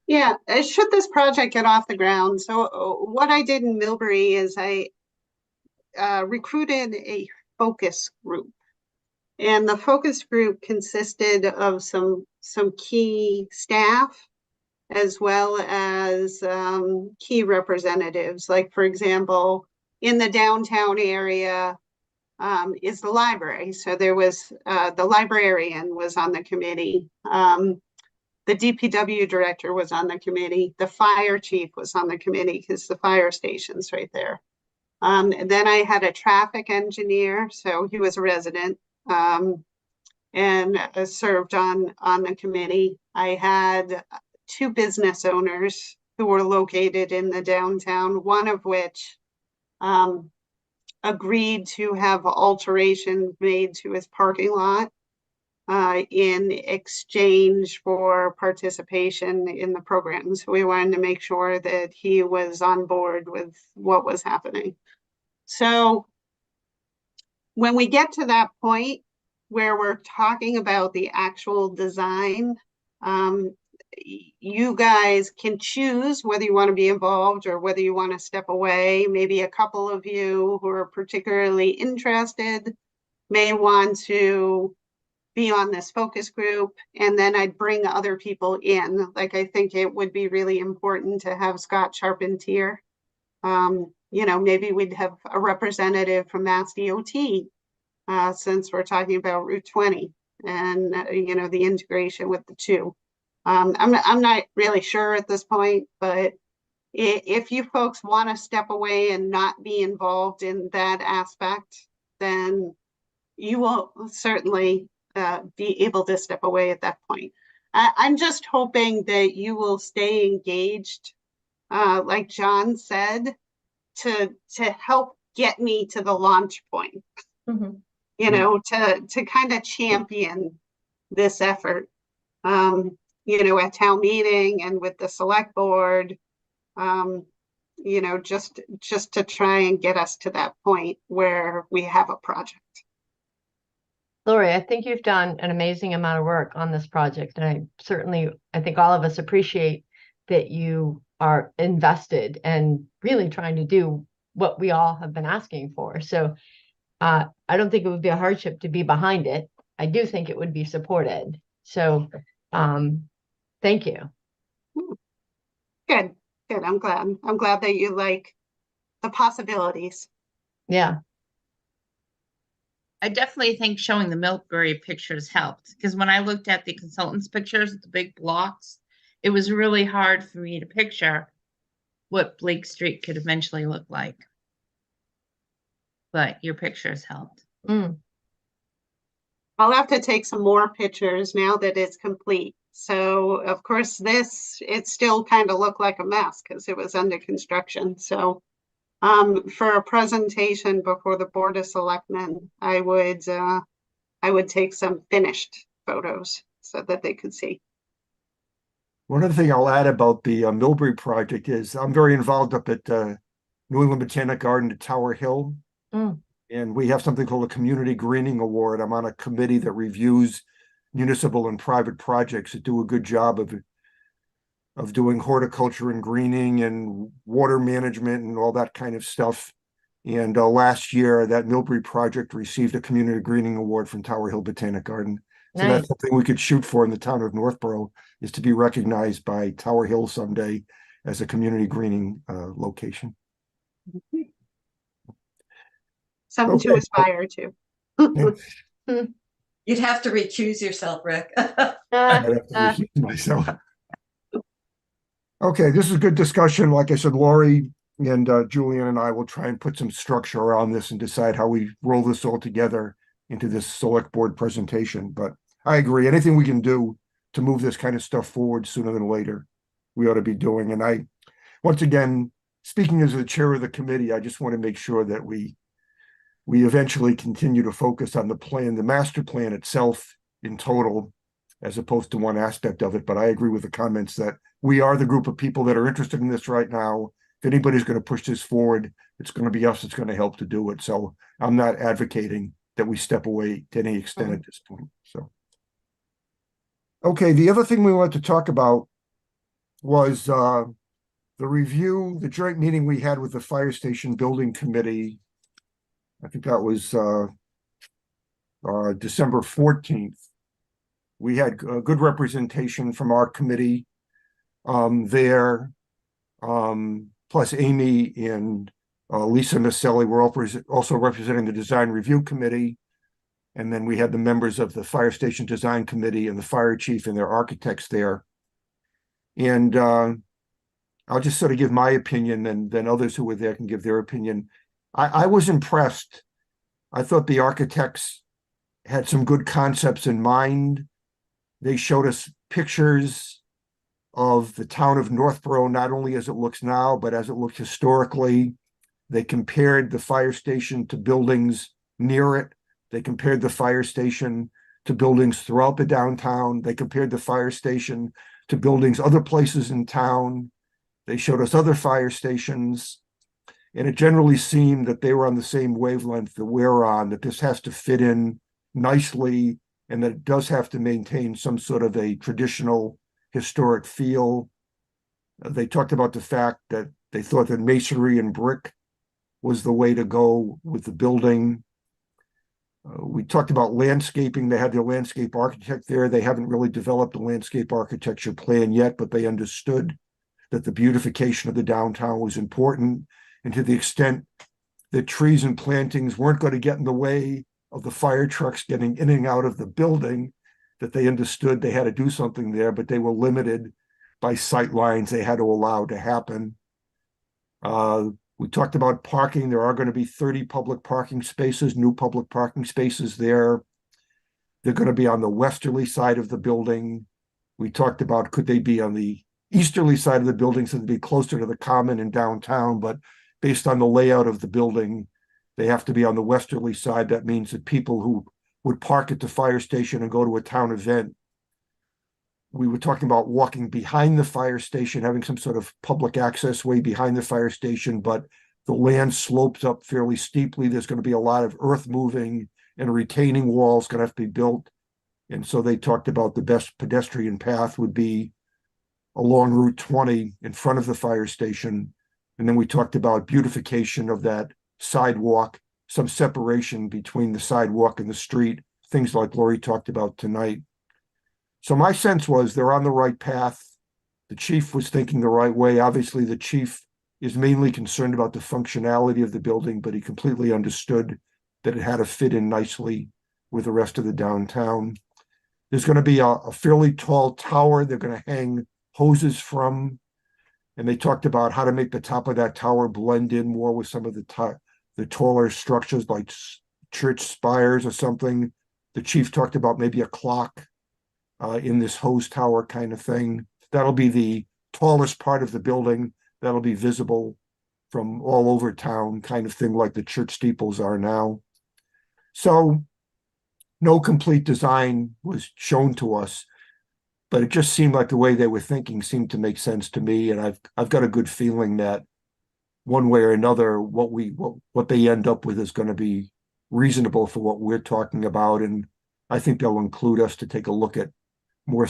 Yeah, should this project get off the ground? So what I did in Millbury is I recruited a focus group. And the focus group consisted of some key staff as well as key representatives. Like, for example, in the downtown area is the library. So there was the librarian was on the committee. The DPW director was on the committee. The fire chief was on the committee because the fire station's right there. And then I had a traffic engineer, so he was a resident and served on the committee. I had 2 business owners who were located in the downtown, one of which agreed to have alteration made to his parking lot in exchange for participation in the program. So we wanted to make sure that he was on board with what was happening. So when we get to that point where we're talking about the actual design, you guys can choose whether you want to be involved or whether you want to step away. Maybe a couple of you who are particularly interested may want to be on this focus group, and then I'd bring other people in. Like, I think it would be really important to have Scott Charpentier. You know, maybe we'd have a representative from Mass DOT, since we're talking about Route 20 and, you know, the integration with the two. I'm not really sure at this point, but if you folks want to step away and not be involved in that aspect, then you will certainly be able to step away at that point. I'm just hoping that you will stay engaged, like John said, to help get me to the launch point. Mhm. You know, to kind of champion this effort. You know, at town meeting and with the select board, you know, just to try and get us to that point where we have a project. Lori, I think you've done an amazing amount of work on this project, and I think all of us appreciate that you are invested and really trying to do what we all have been asking for. So I don't think it would be a hardship to be behind it. I do think it would be supported. So thank you. Good. I'm glad that you like the possibilities. Yeah. I definitely think showing the Milbury pictures helped, because when I looked at the consultants' pictures, the big blocks, it was really hard for me to picture what Blake Street could eventually look like. But your pictures helped. Mm. I'll have to take some more pictures now that it's complete. So of course it still kind of looked like a mess because it was under construction. So for a presentation before the Board of Selectmen, I would take some finished photos so that they could see. One other thing I'll add about the Milbury project is I'm very involved up at New England Botanic Garden at Tower Hill. And we have something called a Community Greening Award. I'm on a committee that reviews municipal and private projects that do a good job of doing horticulture and greening and water management and all that kind of stuff. And last year, that Milbury project received a Community Greening Award from Tower Hill Botanic Garden. So Nice. that's something we could shoot for in the town of Northborough, is to be recognized by Tower Hill someday as a community greening location. Something to Okay. aspire to. You'd have to recuse yourself, Rick. I have to recuse myself. Okay, this is a good discussion. Like I said, Lori and Julian and I will try and put some structure around this and decide how we roll this all together into this select board presentation. But I agree, anything we can do to move this kind of stuff forward sooner than later, we ought to be doing. And once again, speaking as the chair of the committee, I just want to make sure that we eventually continue to focus on the plan, the master plan itself in total, as opposed to one aspect of it. But I agree with the comments that we are the group of people that are interested in this right now. If anybody's going to push this forward, it's going to be us that's going to help to do it. So I'm not advocating that we step away to any extent at this point. So, okay, the other thing we wanted to talk about was the joint meeting we had with the Fire Station Building Committee. I think that was December 14th. We had a good representation from our committee there. Plus Amy and Lisa Maselli were also representing the Design Review Committee. And then we had the members of the Fire Station Design Committee and the fire chief and their architects there. And I'll just sort of give my opinion, and then others who were there can give their opinion. I was impressed. I thought the architects had some good concepts in mind. They showed us pictures of the town of Northborough, not only as it looks now, but as it looked historically. They compared the fire station to buildings near it. They compared the fire station to buildings throughout the downtown. They compared the fire station to buildings other places in town. They showed us other fire stations. And it generally seemed that they were on the same wavelength that we're on, that this has to fit in nicely and that it does have to maintain some sort of a traditional historic feel. They talked about the fact that they thought that masonry and brick was the way to go with the building. We talked about landscaping. They had their landscape architect there. They haven't really developed a landscape architecture plan yet, but they understood that the beautification of the downtown was important. And to the extent that trees and plantings weren't going to get in the way of the fire trucks getting in and out of the building, that they understood they had to do something there, but they were limited by sight lines they had to allow to happen. We talked about parking. There are going to be 30 public parking spaces, new public parking spaces there. They're going to be on the westerly side of the building. We talked about, could they be on the easterly side of the building so they'd be closer to the common and downtown, but based on the layout of the building, they have to be on the westerly side. That means that people who would park at the fire station and go to a town event. We were talking about walking behind the fire station, having some sort of public access way behind the fire station, but the land slopes up fairly steeply. There's going to be a lot of earth moving and a retaining wall is going to have to be built. And so they talked about the best pedestrian path would be along Route 20 in front of the fire station. And then we talked about beautification of that sidewalk, some separation between the sidewalk and the street, things like Lori talked about tonight. So my sense was they're on the right path. The chief was thinking the right way. Obviously, the chief is mainly concerned about the functionality of the building, but he completely understood that it had to fit in nicely with the rest of the downtown. There's going to be a fairly tall tower they're going to hang hoses from, and they talked about how to make the top of that tower blend in more with some of the taller structures like church spires or something. The chief talked about maybe a clock in this hose tower kind of thing. That'll be the tallest part of the building that'll be visible from all over town, kind of thing like the church steeples are now. So no complete design was shown to us, but it just seemed like the way they were thinking seemed to make sense to me. And I've got a good feeling that one way or another, what they end up with is going to be reasonable for what we're talking about. And I think they'll include us to take a look at more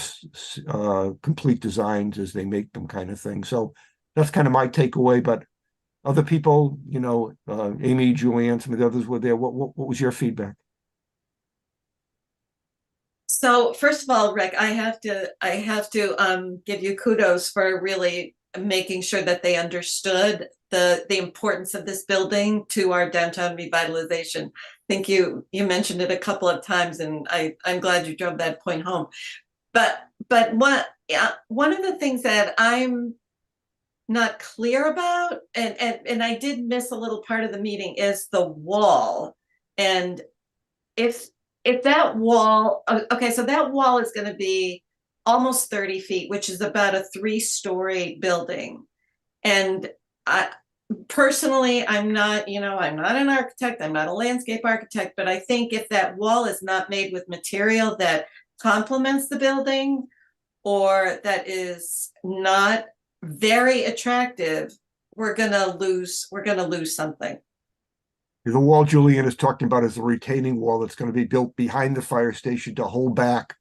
complete designs as they make them, kind of thing. So that's kind of my takeaway, but other people, Amy, Julianne, some of the others were there. What was your feedback? So first of all, Rick, I have to give you kudos for really making sure that they understood the importance of this building to our downtown revitalization. I think you mentioned it a couple of times, and I'm glad you drove that point home. But one of the things that I'm not clear about, and I did miss a little part of the meeting, is the wall. And if that wall, okay, so that wall is going to be almost 30 feet, which is about a 3-story building. And personally, I'm not an architect, I'm not a landscape architect, but I think if that wall is not made with material that complements the building or that is not very attractive, we're gonna lose something. The wall Julian is talking about is the retaining wall that's going to be built behind the fire station to hold back,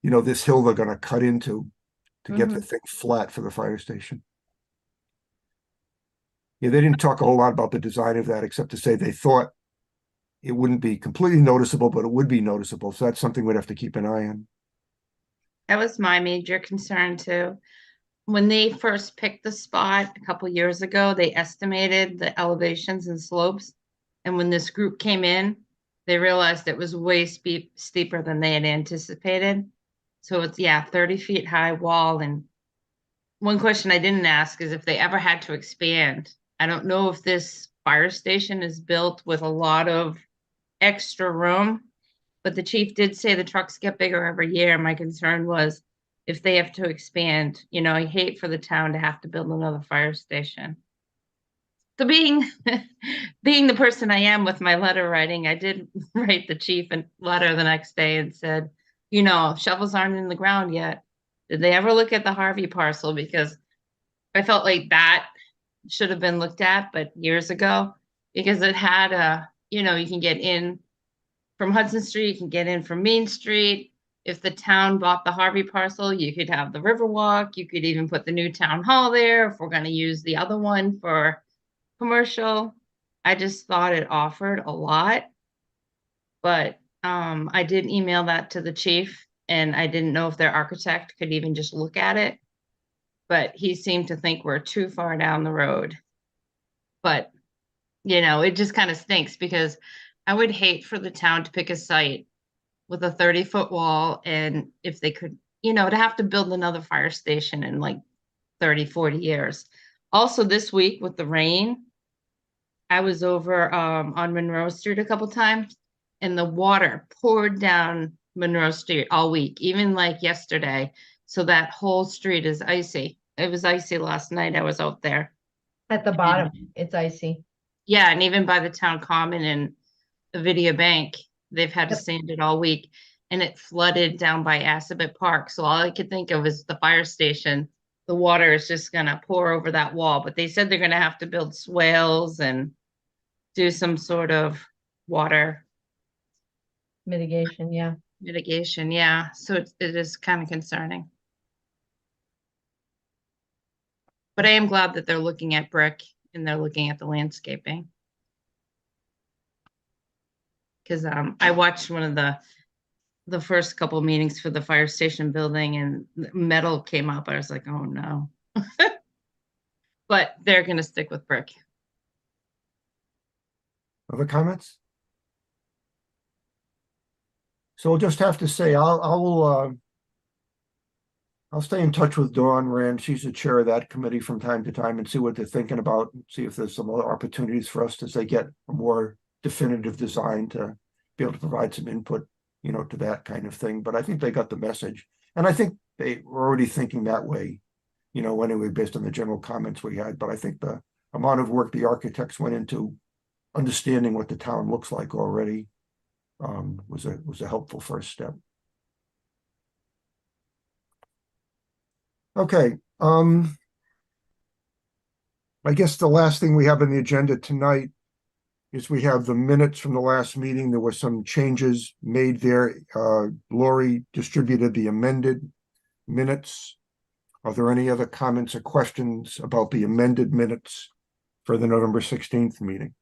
this hill they're going to cut into to get the thing flat for the fire station. Yeah, they didn't talk a whole lot about the design of that, except to say they thought it wouldn't be completely noticeable, but it would be noticeable. So that's something we'd have to keep an eye on. That was my major concern too. When they first picked the spot a couple years ago, they estimated the elevations and slopes. And when this group came in, they realized it was way steeper than they had anticipated. So it's, yeah, 30 feet high wall. And one question I didn't ask is if they ever had to expand. I don't know if this fire station is built with a lot of extra room, but the chief did say the trucks get bigger every year. My concern was if they have to expand, you know, I hate for the town to have to build another fire station. So being the person I am with my letter writing, I did write the chief a letter the next day and said, you know, shovels aren't in the ground yet. Did they ever look at the Harvey parcel? Because I felt like that should have been looked at, but years ago, because it had you know, you can get in from Hudson Street, you can get in from Main Street. If the town bought the Harvey parcel, you could have the Riverwalk. You could even put the new town hall there if we're going to use the other one for commercial. I just thought it offered a lot. But I did email that to the chief, and I didn't know if their architect could even just look at it. But he seemed to think we're too far down the road. But, you know, it just kind of stinks because I would hate for the town to pick a site with a 30-foot wall, and if they could, you know, to have to build another fire station in like 30, 40 years. Also this week with the rain, I was over on Monroe Street a couple times, and the water poured down Monroe Street all week, even like yesterday. So that whole street is icy. It was icy last night. I was out there. At the bottom, it's icy. Yeah, and even by the town common and the Video Bank, they've had to Yep. sand it all week, and it flooded down by Assabet Park. So all I could think of is the fire station. The water is just gonna pour over that wall, but they said they're gonna have to build swales and do some sort of water Mitigation, yeah. mitigation. Yeah, so it is kind of concerning. But I am glad that they're looking at brick and they're looking at the landscaping. Because I watched one of the first couple of meetings for the fire station building, and metal came up. I was like, oh no. But they're gonna stick with brick. Other comments? So we'll just have to say, I'll stay in touch with Dawn Rand. She's the chair of that committee from time to time and see what they're thinking about, and see if there's some other opportunities for us as they get a more definitive design to be able to provide some input, you know, to that kind of thing. But I think they got the message, and I think they were already thinking that way, you know, anyway, based on the general comments we had. But I think the amount of work the architects went into understanding what the town looks like already was a helpful first step. Okay, I guess the last thing we have on the agenda tonight is we have the minutes from the last meeting. There were some changes made there. Lori distributed the amended minutes. Are there any other comments or questions about the amended minutes for the November 16th meeting?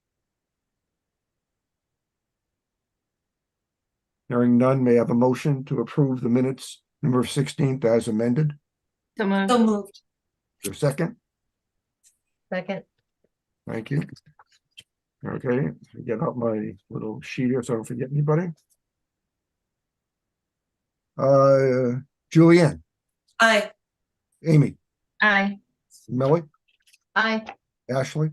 Hearing none, may I have a motion to approve the minutes November 16th as amended? So moved. So moved. Is there a second? Second, Thank you. Okay, get out my little sheet here so I don't forget anybody. Julianne, Aye. Amy, Aye. Melly, aye. Ashley.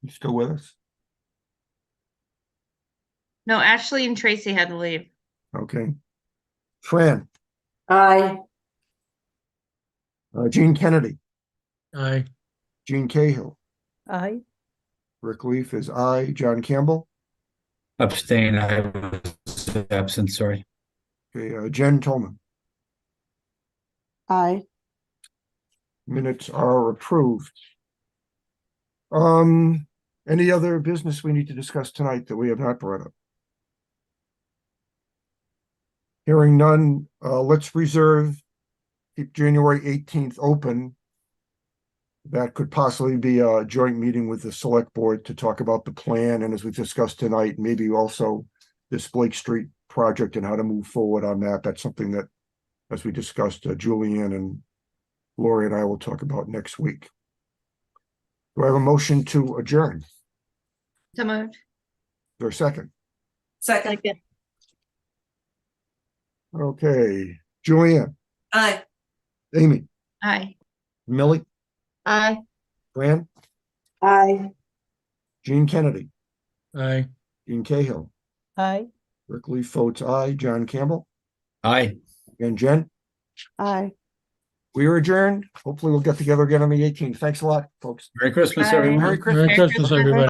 You still with us? No, Ashley and Tracy had to leave. Okay. Fran, Aye. Gene Kennedy, Aye. Gene Cahill, Aye. Rick Leaf is aye. John Campbell, Abstain, I was absent, sorry. okay, Jen Tolman. Aye. Minutes are approved. Any other business we need to discuss tonight that we have not brought up? Hearing none, let's keep January 18th open that could possibly be a joint meeting with the select board to talk about the plan, and as we've discussed tonight, maybe also this Blake Street project and how to move forward on that. That's something that, as we discussed, Julianne and Lori and I will talk about next week. Do I have a motion to adjourn? Is So moved. there a second? Second, Okay, Julianne, aye. Amy, Aye. Millie, Aye. Fran, Aye. Gene Kennedy, Aye. Dean Cahill, Aye. Rick Lee votes aye, John Campbell, Aye. and Jen. Aye. We are adjourned. Hopefully we'll get together again on the 18th. Thanks a lot, folks. Merry Christmas, Aye. everyone. Merry Christmas. Merry Christmas, everybody.